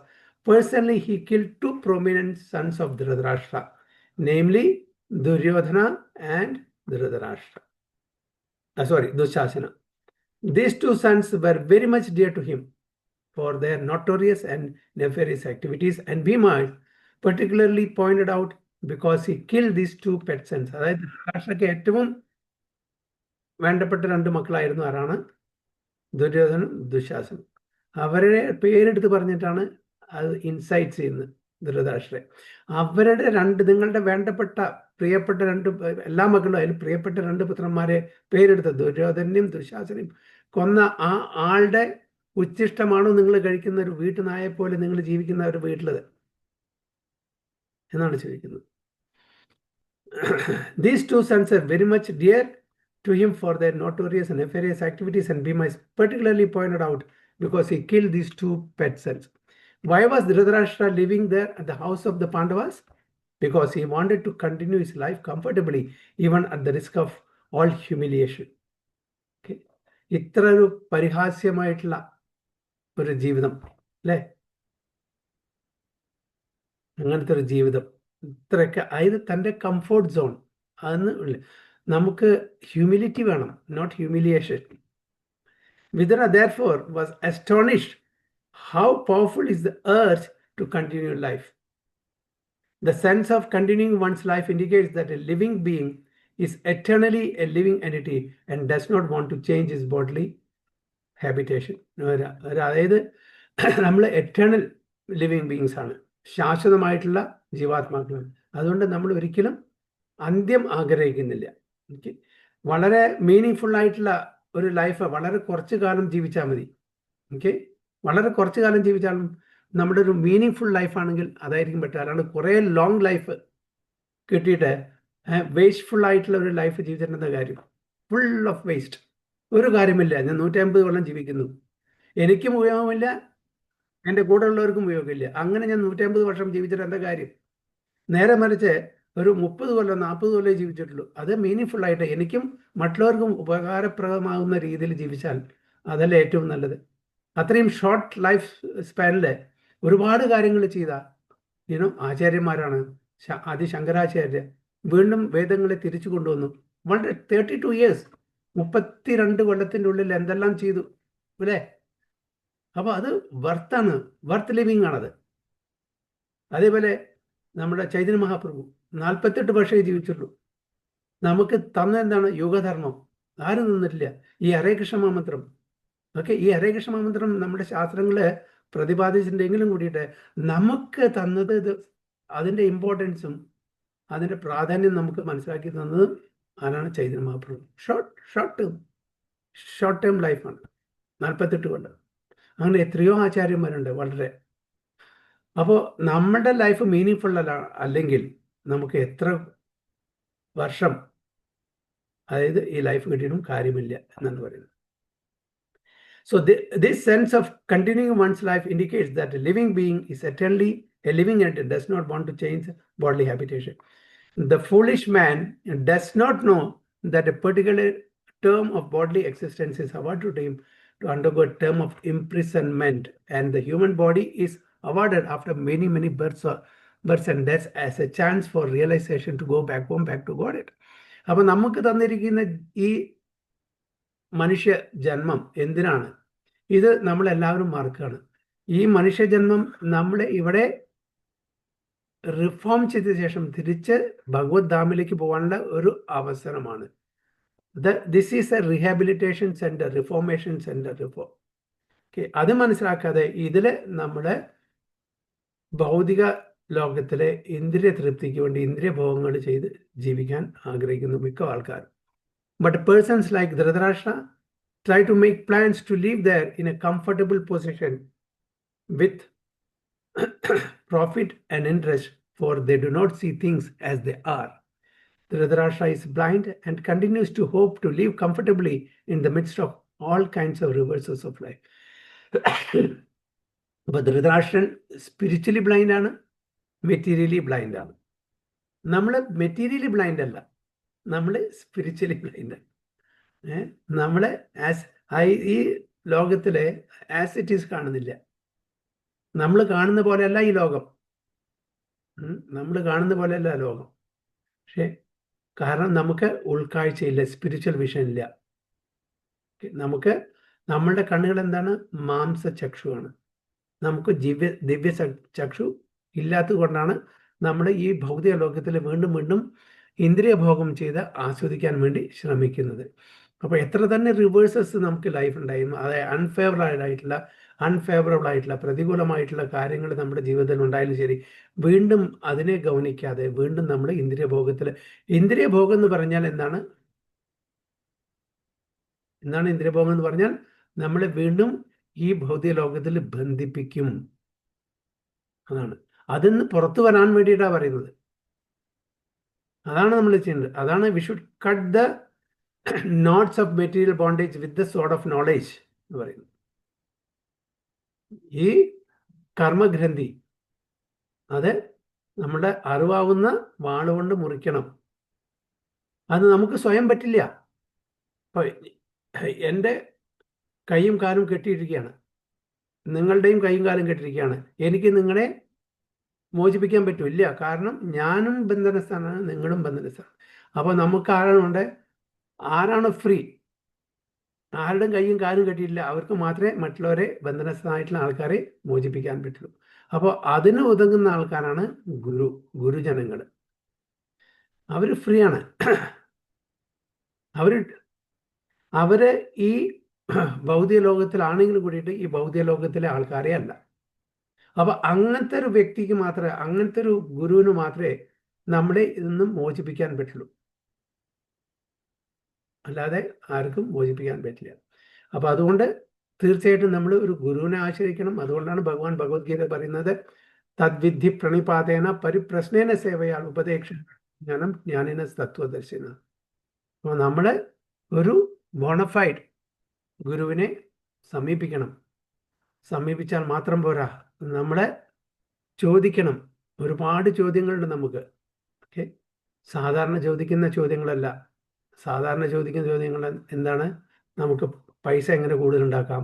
personally he killed two prominent sons of Dhritarashtra, namely Duryodhana and Dushasana. These two sons were very much dear to him for their notorious and nefarious activities, and Bhima particularly pointed out because he killed these two pet sons. അതായത് ധൃതരാഷ്ട്രയ്ക്ക് ഏറ്റവും വേണ്ടപ്പെട്ട രണ്ട് മക്കളായിരുന്നു ആരാണ്? ദുര്യോധനും ദുശാസനും. അവരുടെ പേരെടുത്ത് പറഞ്ഞിട്ടാണ് അത് ഇൻസൈറ്റ് ചെയ്യുന്നത് ധൃതരാഷ്ട്രയെ. അവരുടെ നിങ്ങളുടെ വേണ്ടപ്പെട്ട പ്രിയപ്പെട്ട എല്ലാ മക്കളും അതിൽ പ്രിയപ്പെട്ട രണ്ട് പുത്രന്മാരെ പേരെടുത്ത് ദുര്യോധനെയും ദുശാസനെയും കൊന്ന ആ ആളുടെ ഉച്ഛിഷ്ടമാണോ നിങ്ങൾ കഴിക്കുന്ന ഒരു വീട്ടുനായെ പോലെ നിങ്ങൾ ജീവിക്കുന്ന ഒരു വീട്ടിലത് എന്നാണ് ചോദിക്കുന്നത്. These two sons are very much dear to him for their notorious and nefarious activities, and Bhima is particularly pointed out because he killed these two pet sons. Why was Dhritarashtra living there at the house of the Pandavas? Because he wanted to continue his life comfortably, even at the risk of all humiliation. Okay. ഇത്ര ഒരു പരിഹാസ്യമായിട്ടുള്ള ഒരു ജീവിതം അല്ലേ, അങ്ങനത്തെ ഒരു ജീവിതം ഇത്രയൊക്കെ, അതായത് തൻ്റെ കംഫോർട്ട് സോൺ അതെന്ന് നമുക്ക് ഹ്യൂമിലിറ്റി വേണം, not humiliation. Vidura therefore was astonished how powerful is the urge to continue life. The sense of continuing one's life indicates that a living being is eternally a living entity and does not want to change his bodily habitation. അതായത് നമ്മൾ എറ്റേണൽ ലിവിങ് ബീങ്സ് ആണ്, ശാശ്വതമായിട്ടുള്ള ജീവാത്മാക്കളാണ്. അതുകൊണ്ട് നമ്മൾ ഒരിക്കലും അന്ത്യം ആഗ്രഹിക്കുന്നില്ല. വളരെ മീനിങ് ഫുൾ ആയിട്ടുള്ള ഒരു ലൈഫ് വളരെ കുറച്ച് കാലം ജീവിച്ചാൽ മതി. വളരെ കുറച്ച് കാലം ജീവിച്ചാലും നമ്മുടെ ഒരു മീനിങ് ഫുൾ ലൈഫാണെങ്കിൽ അതായിരിക്കും പറ്റുക. അല്ലാണ്ട് കുറേ ലോങ് ലൈഫ് കിട്ടിയിട്ട് വേസ്റ്റ്ഫുൾ ആയിട്ടുള്ള ഒരു ലൈഫ് ജീവിച്ചിട്ടുണ്ടെന്ന കാര്യം, ഫുൾ ഓഫ് വേസ്റ്റ്, ഒരു കാര്യമില്ല. ഞാൻ 150 കൊല്ലം ജീവിക്കുന്നു, എനിക്കും ഉപയോഗമില്ല, എൻ്റെ കൂടെ ഉള്ളവർക്കും ഉപയോഗമില്ല. അങ്ങനെ ഞാൻ 150 വർഷം ജീവിച്ചിട്ട് എന്താ കാര്യം? നേരെ മറിച്ച് ഒരു 30 കൊല്ലം 40 കൊല്ലം ജീവിച്ചിട്ടുള്ളൂ, അത് മീനിങ് ഫുൾ ആയിട്ട് എനിക്കും മറ്റുള്ളവർക്കും ഉപകാരപ്രദമാകുന്ന രീതിയിൽ ജീവിച്ചാൽ അതല്ലേ ഏറ്റവും നല്ലത്. അത്രയും ഷോർട്ട് ലൈഫ് സ്പാനിൽ ഒരുപാട് കാര്യങ്ങൾ ചെയ്ത ആചാര്യന്മാരാണ്. ആദിശങ്കരാചാര്യ വീണ്ടും വേദങ്ങളെ തിരിച്ചു കൊണ്ടുവന്നു. വളരെ 32 years, 32 കൊല്ലത്തിൻ്റെ ഉള്ളിൽ എന്തെല്ലാം ചെയ്തു അല്ലേ. അപ്പോൾ അത് വർത്താണ്, വർത്ത് ലിവിങ് ആണത്. അതേപോലെ നമ്മുടെ ചൈതന്യ മഹാപ്രഭു 48 വർഷമേ ജീവിച്ചുള്ളൂ. നമുക്ക് തന്ന എന്താണ്? യുഗധർമ്മം. ആരും തന്നിട്ടില്ല. ഈ ഹരേ കൃഷ്ണ മന്ത്രം ഈ ഹരേ കൃഷ്ണ മന്ത്രം നമ്മുടെ ശാസ്ത്രങ്ങൾ പ്രതിപാദിച്ചിട്ടുണ്ടെങ്കിലും കൂടിയിട്ട് നമുക്ക് തന്നത് ഇത്, അതിൻ്റെ ഇമ്പോർട്ടൻസും അതിൻ്റെ പ്രാധാന്യം നമുക്ക് മനസ്സിലാക്കി തന്നത് ആരാണ്? ചൈതന്യ മഹാപ്രഭു. ഷോർട്ട് ടേം ലൈഫാണ് 48 കൊല്ലം. അങ്ങനെ എത്രയോ ആചാര്യന്മാരുണ്ട് വളരെ. അപ്പോൾ നമ്മുടെ ലൈഫ് മീനിങ് ഫുൾ അല്ലെങ്കിൽ നമുക്ക് എത്ര വർഷം അതായത് ഈ ലൈഫ് കിട്ടിയിട്ടും കാര്യമില്ല എന്നാണ് പറയുന്നത്. So this sense of continuing one's life indicates that a living being is eternally a living entity, does not want to change bodily habitation. The foolish man does not know that a particular term of bodily existence is awarded to him to undergo a term of imprisonment, and the human body is awarded after many births and deaths as a chance for realization to go back home, back to Godhead. അപ്പോൾ നമുക്ക് തന്നിരിക്കുന്ന ഈ മനുഷ്യ ജന്മം എന്തിനാണ്? ഇത് നമ്മളെല്ലാവരും മറക്കുകയാണ്. ഈ മനുഷ്യജന്മം നമ്മളെ ഇവിടെ റിഫോം ചെയ്ത ശേഷം തിരിച്ച് ഭഗവത് ധാമിലേക്ക് പോകാനുള്ള ഒരു അവസരമാണ്. This is A rehabilitation centre, reformation centre. അത് മനസ്സിലാക്കാതെ ഇതിൽ നമ്മുടെ ഭൗതിക ലോകത്തിലെ ഇന്ദ്രിയ തൃപ്തിക്ക് വേണ്ടി ഇന്ദ്രിയ ഭോഗങ്ങൾ ചെയ്ത് ജീവിക്കാൻ ആഗ്രഹിക്കുന്നു മിക്ക ആൾക്കാരും. But persons like Dhritarashtra try to make plans to live there in a comfortable position with profit and interest, for they do not see things as they are. Dhritarashtra is blind and continues to hope to live comfortably in the midst of all kinds of reverses of life. But Dhritarashtra spiritually blind ആണ്, മെറ്റീരിയലി ബ്ലൈൻഡ് ആണ്. നമ്മൾ മെറ്റീരിയലി ബ്ലൈൻഡ് അല്ല, നമ്മൾ സ്പിരിച്വലി ബ്ലൈൻഡ്. നമ്മൾ ഈ ലോകത്തിലെ ആസ് ഇറ്റ് ഈസ് കാണുന്നില്ല. നമ്മൾ കാണുന്ന പോലെയല്ല ഈ ലോകം, നമ്മൾ കാണുന്ന പോലെയല്ല ലോകം. പക്ഷേ കാരണം നമുക്ക് ഉൾക്കാഴ്ചയില്ല, സ്പിരിച്വൽ വിഷൻ ഇല്ല. നമുക്ക് നമ്മളുടെ കണ്ണുകൾ എന്താണ്? മാംസചക്ഷുവാണ്. നമുക്ക് ദിവ്യ ചക്ഷു ഇല്ലാത്തത് കൊണ്ടാണ് നമ്മൾ ഈ ഭൗതിക ലോകത്തിൽ വീണ്ടും വീണ്ടും ഇന്ദ്രിയ ഭോഗം ചെയ്ത് ആസ്വദിക്കാൻ വേണ്ടി ശ്രമിക്കുന്നത്. അപ്പോൾ എത്ര തന്നെ റിവേഴ്സസ് നമുക്ക് ലൈഫ് ഉണ്ടായിരുന്നു, അതായത് അൺഫേവറബിൾ ആയിട്ടുള്ള പ്രതികൂലമായിട്ടുള്ള കാര്യങ്ങൾ നമ്മുടെ ജീവിതത്തിൽ ഉണ്ടായാലും ശരി, വീണ്ടും അതിനെ ഗൗനിക്കാതെ വീണ്ടും നമ്മൾ ഇന്ദ്രിയ ഭോഗം എന്ന് പറഞ്ഞാൽ എന്താണ്? എന്താണ് ഇന്ദ്രിയഭോഗം എന്ന് പറഞ്ഞാൽ? നമ്മളെ വീണ്ടും ഈ ഭൗതിക ലോകത്തിൽ ബന്ധിപ്പിക്കും. അതാണ്. അതിന്ന് പുറത്തു വരാൻ വേണ്ടിയിട്ടാണ് പറയുന്നത്. അതാണ് നമ്മൾ ചെയ്യേണ്ടത്. അതാണ് we should cut the notes of material bondage with the soared of knowledge എന്ന് പറയുന്നത്. ഈ കർമ്മഗ്രന്ഥി അത് നമ്മുടെ അറിവാവുന്ന വാളുകൊണ്ട് മുറിക്കണം. അത് നമുക്ക് സ്വയം പറ്റില്ല. ഇപ്പൊ എൻ്റെ കൈയും കാലും കെട്ടിയിരിക്കുകയാണ്, നിങ്ങളുടെയും കൈയും കാലും കെട്ടിയിരിക്കുകയാണ്. എനിക്ക് നിങ്ങളെ മോചിപ്പിക്കാൻ പറ്റില്ല. കാരണം ഞാനും ബന്ധനസ്ഥാനാണ്, നിങ്ങളും ബന്ധനസ്ഥാനാണ്. അപ്പോൾ നമുക്ക് ആരാണ് ഫ്രീ? ആരുടെയും കൈയും കാലും കെട്ടിയിട്ടില്ല, അവർക്ക് മാത്രമേ മറ്റുള്ളവരെ ബന്ധനസ്ഥനായിട്ടുള്ള ആൾക്കാരെ മോചിപ്പിക്കാൻ പറ്റുള്ളൂ. അപ്പോൾ അതിന് ഉതകുന്ന ആൾക്കാരാണ് ഗുരുജനങ്ങൾ. അവർ ഫ്രീ ആണ്. അവര് ഈ ഭൗതിക ലോകത്തിലാണെങ്കിലും കൂടിയിട്ട് ഈ ഭൗതിക ലോകത്തിലെ ആൾക്കാരെ അല്ല. അപ്പൊ അങ്ങനത്തെ ഒരു വ്യക്തിക്ക് മാത്രമേ, അങ്ങനത്തെ ഒരു ഗുരുവിന് മാത്രമേ നമ്മളെ ഇതൊന്നും മോചിപ്പിക്കാൻ പറ്റുള്ളൂ. അല്ലാതെ ആർക്കും മോചിപ്പിക്കാൻ പറ്റില്ല. അപ്പൊ അതുകൊണ്ട് തീർച്ചയായിട്ടും നമ്മൾ ഒരു ഗുരുവിനെ ആശ്രയിക്കണം. അതുകൊണ്ടാണ് ഭഗവാൻ ഭഗവത്ഗീത പറയുന്നത്, തദ്വിധി പ്രണിപാതേന പരിപ്രശ്നേന സേവയാൽ ഉപദേശ ജ്ഞാനം ജ്ഞാനിന തത്വദർശിന. അപ്പോൾ നമ്മൾ ഒരു ബോണഫൈഡ് ഗുരുവിനെ സമീപിക്കണം. സമീപിച്ചാൽ മാത്രം പോരാ, നമ്മളെ ചോദിക്കണം. ഒരുപാട് ചോദ്യങ്ങളുണ്ട് നമുക്ക്. ഓക്കെ, സാധാരണ ചോദിക്കുന്ന ചോദ്യങ്ങളല്ല. സാധാരണ ചോദിക്കുന്ന ചോദ്യങ്ങൾ എന്താണ്? നമുക്ക് പൈസ എങ്ങനെ കൂടുതലുണ്ടാക്കാം,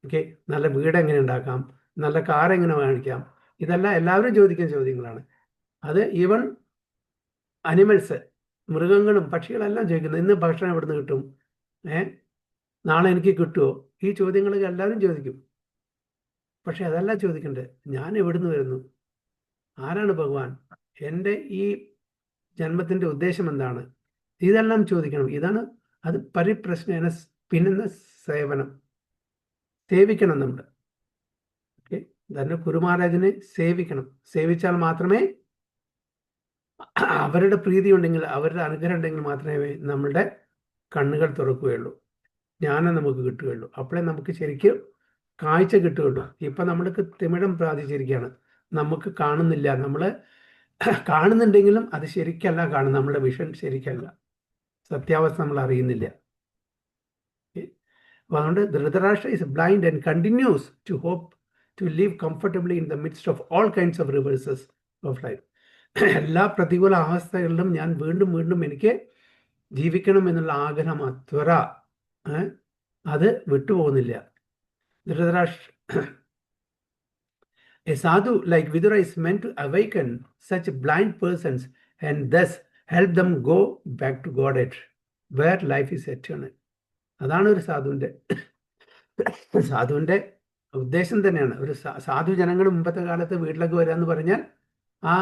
ഓക്കെ, നല്ല വീട് എങ്ങനെ ഉണ്ടാക്കാം, നല്ല കാർ എങ്ങനെ വാങ്ങിക്കാം, ഇതെല്ലാം എല്ലാവരും ചോദിക്കുന്ന ചോദ്യങ്ങളാണ്. അത് ഈവൻ അനിമൽസ്, മൃഗങ്ങളും പക്ഷികളെല്ലാം ചോദിക്കുന്നത്, ഇന്ന് ഭക്ഷണം എവിടുന്ന് കിട്ടും, നാളെ എനിക്ക് കിട്ടുമോ? ഈ ചോദ്യങ്ങളൊക്കെ എല്ലാവരും ചോദിക്കും. പക്ഷെ അതല്ല ചോദിക്കണ്ടേ, ഞാൻ എവിടുന്ന് വരുന്നു, ആരാണ് ഭഗവാൻ, എൻ്റെ ഈ ജന്മത്തിൻ്റെ ഉദ്ദേശം എന്താണ്, ഇതെല്ലാം ചോദിക്കണം. ഇതാണ് അത് പരിപ്രശ്നേന, പിന്നുന്ന സേവനം. സേവിക്കണം നമ്മൾ. ഓക്കെ, തന്നെ ഗുരുമഹാരാജിനെ സേവിക്കണം. സേവിച്ചാൽ മാത്രമേ, അവരുടെ പ്രീതി ഉണ്ടെങ്കിൽ, അവരുടെ അനുഗ്രഹം ഉണ്ടെങ്കിൽ മാത്രമേ നമ്മളുടെ കണ്ണുകൾ തുറക്കുകയുള്ളൂ, ജ്ഞാനം നമുക്ക് കിട്ടുകയുള്ളൂ. അപ്പോഴേ നമുക്ക് ശരിക്കും കാഴ്ച കിട്ടുകയുള്ളൂ. ഇപ്പം നമ്മൾക്ക് തിമിരം ബാധിച്ചിരിക്കുകയാണ്, നമുക്ക് കാണുന്നില്ല. നമ്മൾ കാണുന്നുണ്ടെങ്കിലും അത് ശരിക്കല്ല കാണുന്നത്, നമ്മുടെ വിഷൻ ശരിക്കല്ല, സത്യാവസ്ഥ നമ്മൾ അറിയുന്നില്ല. അപ്പോൾ അതുകൊണ്ട് Dhritarashtra is blind and continues to hope to live comfortably in the midst of all kinds of reverses of life. എല്ലാ പ്രതികൂല അവസ്ഥകളിലും ഞാൻ വീണ്ടും വീണ്ടും എനിക്ക് ജീവിക്കണം എന്നുള്ള ആഗ്രഹം, ത്വര, അത് വിട്ടുപോകുന്നില്ല. Dhritarashtra, a sadhu like Vidura is meant to awaken such blind persons and thus help them go back to Godhead, where life is eternal. അതാണ് ഒരു സാധുവിൻ്റെ ഉദ്ദേശം തന്നെയാണ്. ഒരു സാധു ജനങ്ങൾ മുമ്പത്തെ കാലത്ത് വീട്ടിലൊക്കെ വരിക എന്ന് പറഞ്ഞാൽ ആ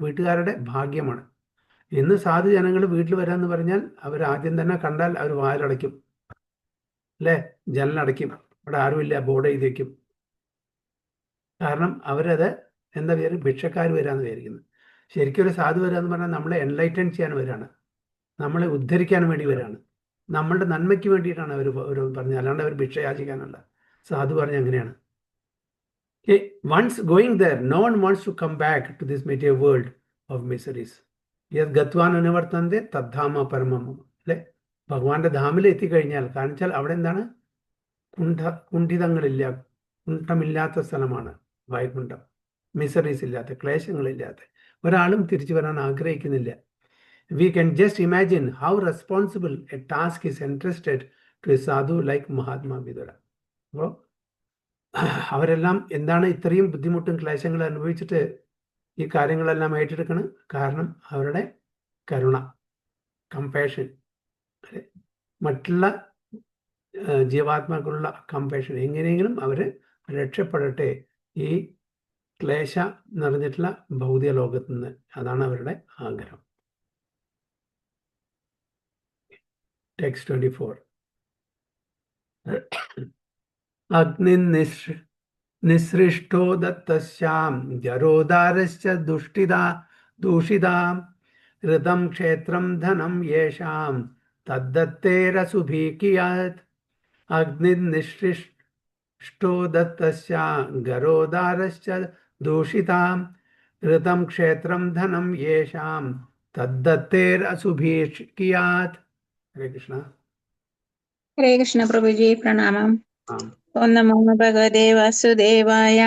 വീട്ടുകാരുടെ ഭാഗ്യമാണ്. ഇന്ന് സാധു ജനങ്ങൾ വീട്ടിൽ വരാമെന്ന് പറഞ്ഞാൽ അവർ ആദ്യം തന്നെ കണ്ടാൽ അവർ വാതിലടയ്ക്കും, അല്ലേ, ജനലടയ്ക്കും, അവിടെ ആരുമില്ല ബോർഡ് എഴുതി വയ്ക്കും. കാരണം അവരത് എന്താ പേര്, ഭിക്ഷക്കാർ വരാമെന്ന് വിചാരിക്കുന്നത്. ശരിക്കും ഒരു സാധു വരാമെന്ന് പറഞ്ഞാൽ നമ്മളെ എൻലൈറ്റൻ ചെയ്യാൻ വരാണ്, നമ്മളെ ഉദ്ധരിക്കാൻ വേണ്ടി വരാണ്, നമ്മളുടെ നന്മയ്ക്ക് വേണ്ടിയിട്ടാണ് അവർ പറഞ്ഞത്, അല്ലാണ്ട് അവർ ഭിക്ഷ യാചിക്കാനല്ല. സാധു പറഞ്ഞ അങ്ങനെയാണ്. Once going there no one wants to come back to this material world of miseries. യത് ഗത്വാൻ അനുവർത്തന്റെ തദ്ധാമ പരമം, അല്ലെ, ഭഗവാന്റെ ധാമിൽ എത്തിക്കഴിഞ്ഞാൽ കാണിച്ചാൽ അവിടെ എന്താണ്, കുണ്ഠിതങ്ങളില്ല, കുണ്ഠമില്ലാത്ത സ്ഥലമാണ് വൈകുണ്ഠം. മിസറീസ് ഇല്ലാത്ത, ക്ലേശങ്ങളില്ലാത്ത. ഒരാളും തിരിച്ചു വരാൻ ആഗ്രഹിക്കുന്നില്ല. We can just imagine how responsible a task is entrusted to a sadhu like Mahatma Vidura. അപ്പോൾ അവരെല്ലാം എന്താണ് ഇത്രയും ബുദ്ധിമുട്ടും ക്ലേശങ്ങളും അനുഭവിച്ചിട്ട് ഈ കാര്യങ്ങളെല്ലാം ഏറ്റെടുക്കണം? കാരണം അവരുടെ കരുണ, കമ്പാഷൻ, മറ്റുള്ള ജീവാത്മാക്കളുള്ള കമ്പാഷൻ. എങ്ങനെയെങ്കിലും അവർ രക്ഷപ്പെടട്ടെ ഈ ക്ലേശ നിറഞ്ഞിട്ടുള്ള ഭൗതിക ലോകത്തു നിന്ന്. അതാണ് അവരുടെ ആഗ്രഹം. ടെക്സ്റ്റ് 24. നിസൃഷ്ടോ ദത്തശ്യാം ജരോദാരശ്ച ദൂഷിതാം ഋതം ക്ഷേത്രം ധനം യേഷാം തദ്ദത്തേരസുഭി കിയാത് അഗ്നിർനിഷ്ഠിഷ്ടോ ദത്തസ്യ ഗരോദാരശ്ച ദൂഷിതാം ഋതം ക്ഷേത്രം ധനം യേഷാം തദ്ദത്തേരസുഭി കിയാത്. ഹരേ കൃഷ്ണ. ഹരേ കൃഷ്ണ പ്രഭുജി, പ്രണാമം. ആ ഓം നമോ ഭഗവതേ വാസുദേവായ.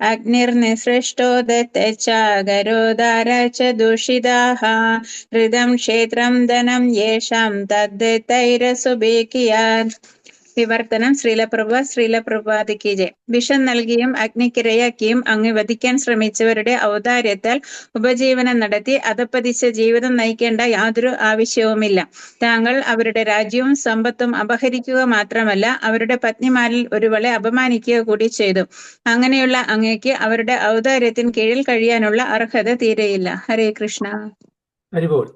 അഗ്നിർനിസൃഷ്ടോ ദത്തശ്ച ഗരോദാര ച ദൂഷിതാഃ ഋതം ക്ഷേത്രം ധനം യേഷാം തദ്ദത്തൈരസുബേകിയാത്. വിവർത്തനം. ശ്രീലപ്രഭുപാദിക്ക് ജയ്. വിഷം നൽകിയും അഗ്നിക്കിരയാക്കിയും അങ്ങ് വധിക്കാൻ ശ്രമിച്ചവരുടെ ഔദാര്യത്താൽ ഉപജീവനം നടത്തി അധപ്പതിച്ച ജീവിതം നയിക്കേണ്ട യാതൊരു ആവശ്യവുമില്ല. താങ്കൾ അവരുടെ രാജ്യവും സമ്പത്തും അപഹരിക്കുക മാത്രമല്ല, അവരുടെ പത്നിമാരിൽ ഒരുവളെ അപമാനിക്കുക കൂടി ചെയ്തു. അങ്ങനെയുള്ള അങ്ങേക്ക് അവരുടെ ഔദാര്യത്തിന് കീഴിൽ കഴിയാനുള്ള അർഹത തീരെയില്ല. ഹരേ Krishna. ഹരിബോൾ.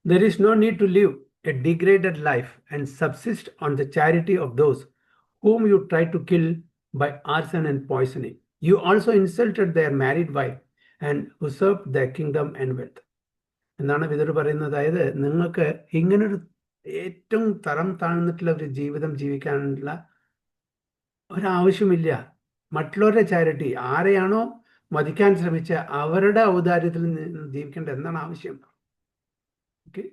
There is no need to live a degraded life and subsist on the charity of those whom you try to kill by arson and poisoning. You also insulted their married wife and usurped their kingdom and wealth. എന്നാണ് വിതുര പറയുന്നത്. അതായത് നിങ്ങൾക്ക് ഇങ്ങനൊരു ഏറ്റവും തരം താഴ്ന്നിട്ടുള്ള ഒരു ജീവിതം ജീവിക്കാനുള്ള ഒരാവശ്യമില്ല. മറ്റുള്ളവരുടെ ചാരിറ്റി, ആരെയാണോ വധിക്കാൻ ശ്രമിച്ച അവരുടെ ഔദാര്യത്തിൽ നിന്ന് ജീവിക്കേണ്ട എന്താണ് ആവശ്യം? ഓക്കെ,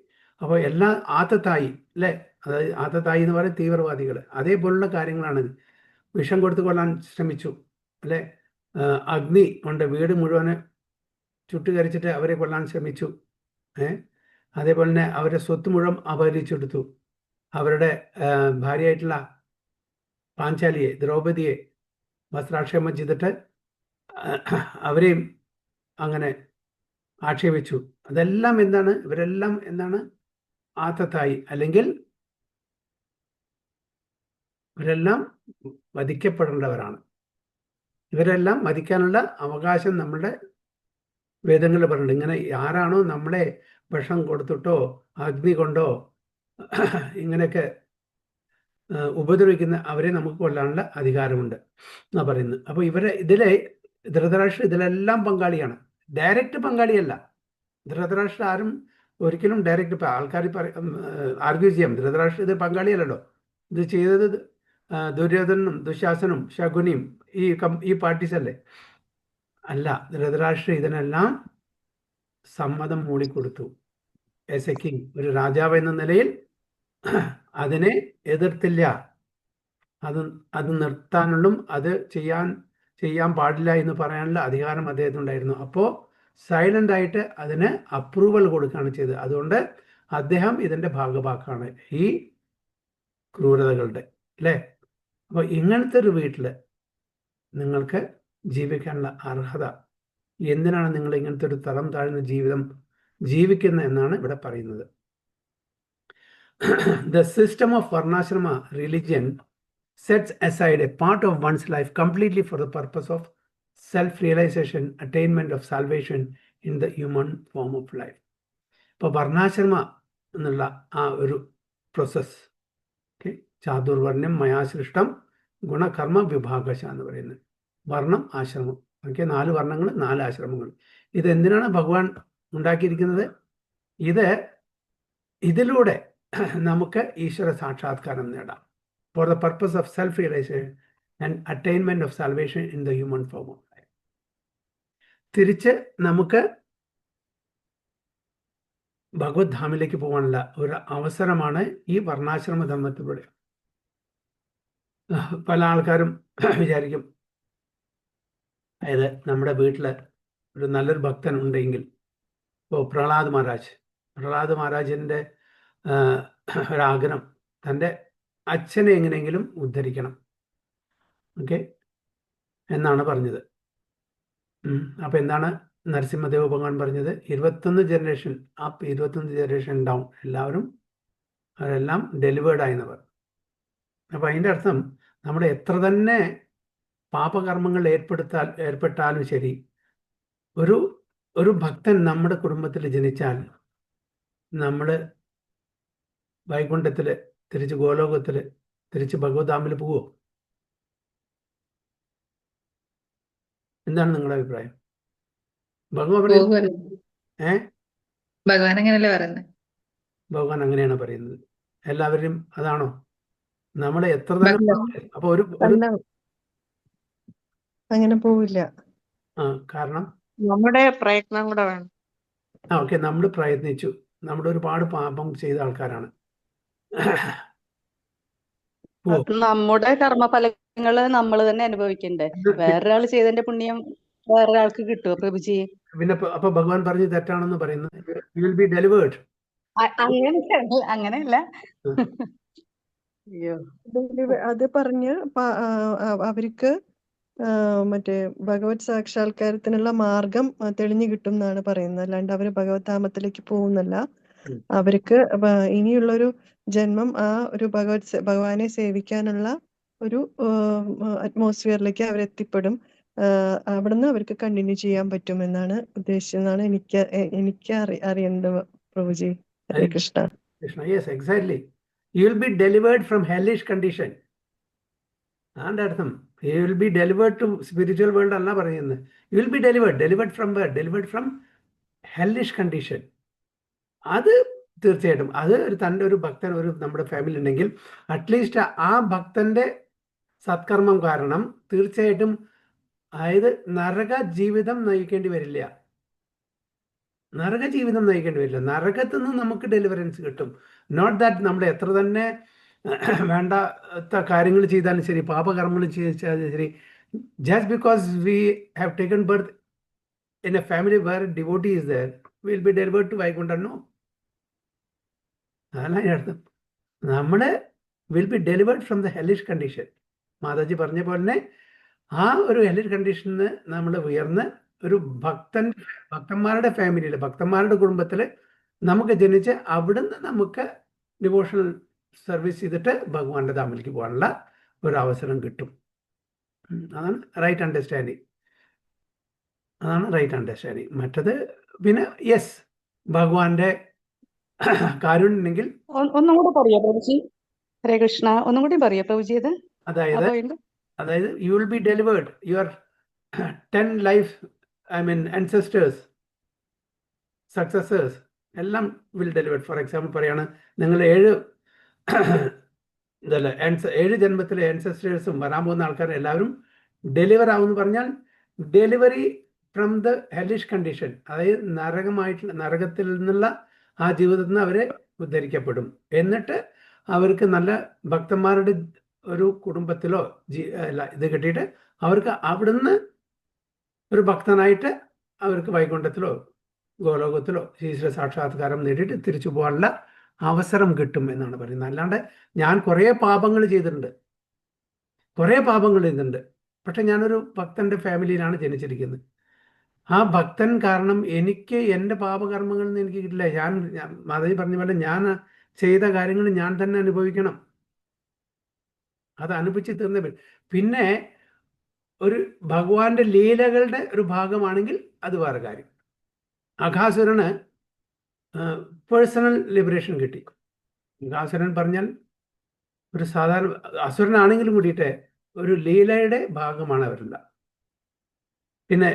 അപ്പോൾ എല്ലാ ആത്തത്തായി അല്ലേ, അതായത് ആത്തത്തായി എന്ന് പറയുന്നത് തീവ്രവാദികൾ, അതേപോലുള്ള കാര്യങ്ങളാണ്. വിഷം കൊടുത്തു കൊല്ലാൻ ശ്രമിച്ചു അല്ലേ, അഗ്നി കൊണ്ട് വീട് മുഴുവന് ചുട്ടുകരിച്ചിട്ട് അവരെ കൊല്ലാൻ ശ്രമിച്ചു. അതേപോലെ തന്നെ അവരുടെ സ്വത്ത് മുഴുവൻ അപഹരിച്ചെടുത്തു. അവരുടെ ഭാര്യയായിട്ടുള്ള പാഞ്ചാലിയെ, ദ്രൗപദിയെ വസ്ത്രാക്ഷേപം ചെയ്തിട്ട് അവരെയും അങ്ങനെ ആക്ഷേപിച്ചു. അതെല്ലാം എന്താണ്? ഇവരെല്ലാം എന്താണ്? ആത്തത്തായി, അല്ലെങ്കിൽ ഇവരെല്ലാം വധിക്കപ്പെടേണ്ടവരാണ്. ഇവരെല്ലാം വധിക്കാനുള്ള അവകാശം നമ്മുടെ വേദങ്ങളിൽ പറഞ്ഞിട്ടുണ്ട്. ഇങ്ങനെ ആരാണോ നമ്മളെ വിഷം കൊടുത്തിട്ടോ അഗ്നി കൊണ്ടോ ഇങ്ങനെയൊക്കെ ഉപദ്രവിക്കുന്ന അവരെ നമുക്ക് കൊല്ലാനുള്ള അധികാരമുണ്ട് എന്നാ പറയുന്നത്. അപ്പോൾ ഇതിലെ ധൃതരാഷ്ട്ര ഇതിലെല്ലാം പങ്കാളിയാണ്, ഡയറക്റ്റ് പങ്കാളിയല്ല. ധൃതരാഷ്ട്ര ആരും ഒരിക്കലും ഡയറക്റ്റ്, ഇപ്പം ആൾക്കാർ ആർഗ്യൂ ചെയ്യാം, ധൃതരാഷ്ട്ര ഇത് പങ്കാളിയല്ലല്ലോ, ഇത് ചെയ്തത് ദുര്യോധനും ദുശാസനും ശകുനിയും ഈ പാർട്ടീസ് അല്ലേ? അല്ല, ധൃതരാഷ്ട്ര ഇതിനെല്ലാം സമ്മതം മൂളിക്കൊടുത്തു. ആസ് എ കിങ്, ഒരു രാജാവ് എന്ന നിലയിൽ അതിനെ എതിർത്തില്ല. അത് നിർത്താനുള്ളും അത് ചെയ്യാൻ പാടില്ല എന്ന് പറയാനുള്ള അധികാരം അദ്ദേഹത്തിനുണ്ടായിരുന്നു. അപ്പോൾ സൈലന്റ് ആയിട്ട് അതിന് അപ്രൂവൽ കൊടുക്കുകയാണ് ചെയ്തത്. അതുകൊണ്ട് അദ്ദേഹം ഇതിൻ്റെ ഭാഗഭാക്കാണ് ഈ ക്രൂരതകളുടെ, അല്ലേ? അപ്പോൾ ഇങ്ങനത്തെ ഒരു വീട്ടിൽ നിങ്ങൾക്ക് ജീവിക്കാനുള്ള അർഹത, എന്തിനാണ് നിങ്ങൾ ഇങ്ങനത്തെ ഒരു തരം താഴ്ന്ന ജീവിതം ജീവിക്കുന്നത് എന്നാണ് ഇവിടെ പറയുന്നത്. The system of Varnashrama religion sets aside a part of one's life completely for the purpose of self-realization, attainment of salvation in the human form of life. ഇപ്പോൾ വർണ്ണാശ്രമ എന്നുള്ള ആ ഒരു പ്രോസസ്, ഓക്കെ, ചാതുർവർണ്ണം മയാസൃഷ്ടം ഗുണകർമ്മ വിഭാഗശ എന്ന് പറയുന്നത് വർണ്ണം ആശ്രമം, ഓക്കെ, 4 വർണ്ണങ്ങൾ 4 ആശ്രമങ്ങൾ. ഇതെന്തിനാണ് ഭഗവാൻ ഉണ്ടാക്കിയിരിക്കുന്നത്? ഇതിലൂടെ നമുക്ക് ഈശ്വര സാക്ഷാത്കാരം നേടാം. For the purpose of self realisation and attainment of salvation in the human form of life. തിരിച്ച് നമുക്ക് ഭഗവത് ധാമിലേക്ക് പോകാനുള്ള ഒരു അവസരമാണ് ഈ വർണ്ണാശ്രമ ധർമ്മത്തിലൂടെ. പല ആൾക്കാരും വിചാരിക്കും, അതായത് നമ്മുടെ വീട്ടിൽ ഒരു നല്ലൊരു ഭക്തൻ ഉണ്ടെങ്കിൽ, ഇപ്പോൾ പ്രഹ്ലാദ് മഹാരാജിൻ്റെ ഒരാഗ്രഹം തൻ്റെ അച്ഛനെ എങ്ങനെയെങ്കിലും ഉദ്ധരിക്കണം, ഓക്കെ എന്നാണ് പറഞ്ഞത്. അപ്പം എന്താണ് നരസിംഹദേവ ഭഗവാൻ പറഞ്ഞത്? 21 ജനറേഷൻ അപ്പ് 21 ജനറേഷൻ ഡൗൺ, അവരെല്ലാം ഡെലിവേർഡ് ആയെന്നവർ. അപ്പം അതിൻ്റെ അർത്ഥം നമ്മൾ എത്ര തന്നെ പാപകർമ്മങ്ങൾ ഏർപ്പെട്ടാലും ശരി, ഒരു ഭക്തൻ നമ്മുടെ കുടുംബത്തിൽ ജനിച്ചാൽ നമ്മൾ വൈകുണ്ഠത്തിൽ തിരിച്ച് ഗോലോകത്തിൽ തിരിച്ച് ഭഗവത്ധാമിൽ പോവോ? എന്താണ് നിങ്ങളുടെ അഭിപ്രായം? ഭഗവാൻ ഏ ഭഗവാൻ അങ്ങനെയല്ലേ പറയുന്നത്? ഭഗവാൻ അങ്ങനെയാണ് പറയുന്നത്. എല്ലാവരും അതാണോ? നമ്മളെ എത്ര തന്നെ ഭഗവാൻ അപ്പൊ ഒരു അല്ല, അങ്ങനെ പോവില്ല. കാരണം നമ്മുടെ പ്രയത്നം കൂടെ വേണം. ഓക്കെ, നമ്മൾ പ്രയത്നിച്ചു, നമ്മൾ ഒരുപാട് പാപം ചെയ്ത ആൾക്കാരാണ്. ഓ അത് നമ്മുടെ കർമ്മഫലങ്ങള് നമ്മൾ തന്നെ അനുഭവിക്കണ്ടേ? വേറൊരാൾ ചെയ്തതിന്റെ പുണ്യം വേറൊരാൾക്ക് കിട്ടുമോ പ്രഭുജി? പിന്നെ അപ്പൊ ഭഗവാൻ പറഞ്ഞു തെറ്റാണെന്ന് പറയുന്നത്. You will be delivered. അങ്ങനെയല്ല. അയ്യോ, അത് പറഞ്ഞ് അവർക്ക് മറ്റേ ഭഗവത് സാക്ഷാത്കാരത്തിനുള്ള മാർഗം തെളിഞ്ഞു കിട്ടും എന്നാണ് പറയുന്നത്. അല്ലാണ്ട് അവര് ഭഗവത് ധാമത്തിലേക്ക് പോകുന്നല്ല. അവർക്ക് ഇനിയുള്ളൊരു ജന്മം ആ ഒരു ഭഗവാനെ സേവിക്കാനുള്ള ഒരു അറ്റ്മോസ്ഫിയറിലേക്ക് അവരെത്തിപ്പെടും. അവിടുന്ന് അവർക്ക് കണ്ടിന്യൂ ചെയ്യാൻ പറ്റും എന്നാണ് ഉദ്ദേശിച്ചതെന്നാണ് എനിക്ക് അറിയേണ്ടത് പ്രഭുജി. ഹരേ Krishna. Krishna, yes, exactly. You will be delivered from hellish condition. And അർത്ഥം you will be delivered to spiritual world അല്ല പറയുന്നത്. You will be delivered from where? Delivered from hellish condition. അത് തീർച്ചയായിട്ടും അത് തൻ്റെ ഒരു ഭക്തൻ ഒരു നമ്മുടെ ഫാമിലി ഉണ്ടെങ്കിൽ അറ്റ്ലീസ്റ്റ് ആ ഭക്തന്റെ സത്കർമ്മം കാരണം തീർച്ചയായിട്ടും അതായത് നരക ജീവിതം നയിക്കേണ്ടി വരില്ല. നരകത്തിൽ നിന്ന് നമുക്ക് ഡെലിവറൻസ് കിട്ടും. നോട്ട് ദാറ്റ് നമ്മൾ എത്ര തന്നെ വേണ്ടാത്ത കാര്യങ്ങൾ ചെയ്താലും ശരി, പാപകർമ്മങ്ങൾ ചെയ്താലും ശരി, just because we have taken birth in a family where devotee is there, will be delivered to Vaikuntha. No, അതല്ല അർത്ഥം. നമ്മൾ will be delivered from the hellish condition. Mataji പറഞ്ഞ പോലെ ആ ഒരു ഹെല്ലിഷ് കണ്ടീഷനിൽ നമ്മൾ ഉയർന്ന് ഒരു ഭക്തന്മാരുടെ ഫാമിലിയിൽ, ഭക്തന്മാരുടെ കുടുംബത്തിൽ നമുക്ക് ജനിച്ച് അവിടുന്ന് നമുക്ക് ഡിവോഷണൽ സർവീസ് ചെയ്തിട്ട് ഭഗവാന്റെ ധാമിലേക്ക് പോകാനുള്ള ഒരു അവസരം കിട്ടും. അതാണ് റൈറ്റ് അണ്ടർസ്റ്റാൻഡിങ്. മറ്റത് പിന്നെ യെസ്, ഭഗവാന്റെ കാരുണ്യം ഉണ്ടെങ്കിൽ. ഒന്നും കൂടെ പറയോ പ്രഭുജി? ഹരേ കൃഷ്ണ, ഒന്നും കൂടി പറയോ പ്രഭുജി? അതായത് you will be delivered your 10 life ancestors, successors എല്ലാം വിൽ ഡെലിവേർഡ്. ഫോർ എക്സാമ്പിൾ പറയാണ്, നിങ്ങൾ 7 ജന്മത്തിലെ ancestors വരാൻ പോകുന്ന ആൾക്കാർ എല്ലാവരും ഡെലിവർ ആവുമെന്ന് പറഞ്ഞാൽ delivery from the hellish condition, അതായത് നരകത്തിൽ നിന്നുള്ള ആ ജീവിതത്തിൽ നിന്ന് അവരെ ഉദ്ധരിക്കപ്പെടും. എന്നിട്ട് അവർക്ക് നല്ല ഭക്തന്മാരുടെ ഒരു കുടുംബത്തിലോ ഇത് കിട്ടിയിട്ട് അവർക്ക് അവിടുന്ന് ഒരു ഭക്തനായിട്ട് അവർക്ക് വൈകുണ്ഠത്തിലോ ഗോലോകത്തിലോ ഈശ്വര സാക്ഷാത്കാരം നേടിയിട്ട് തിരിച്ചു പോകാനുള്ള അവസരം കിട്ടും എന്നാണ് പറയുന്നത്. അല്ലാണ്ട് ഞാൻ കുറേ പാപങ്ങൾ ചെയ്തിട്ടുണ്ട്, പക്ഷെ ഞാനൊരു ഭക്തന്റെ ഫാമിലിയിലാണ് ജനിച്ചിരിക്കുന്നത്. ആ ഭക്തൻ കാരണം എനിക്ക് എൻ്റെ പാപകർമ്മങ്ങളിൽ നിന്ന് എനിക്ക് കിട്ടില്ല. ഞാൻ മാതാജി പറഞ്ഞ പോലെ ഞാൻ ചെയ്ത കാര്യങ്ങൾ ഞാൻ തന്നെ അനുഭവിക്കണം. അത് അനുഭവിച്ച് തീർന്ന പിന്നെ ഒരു ഭഗവാന്റെ ലീലകളുടെ ഒരു ഭാഗമാണെങ്കിൽ അത് വേറെ കാര്യം. അഘാസുരന് പേഴ്സണൽ ലിബറേഷൻ കിട്ടി. അഘാസുരൻ പറഞ്ഞാൽ ഒരു സാധാരണ അസുരനാണെങ്കിലും കൂടിയിട്ട് ഒരു ലീലയുടെ ഭാഗമാണ് അവരെല്ലാം. പിന്നെ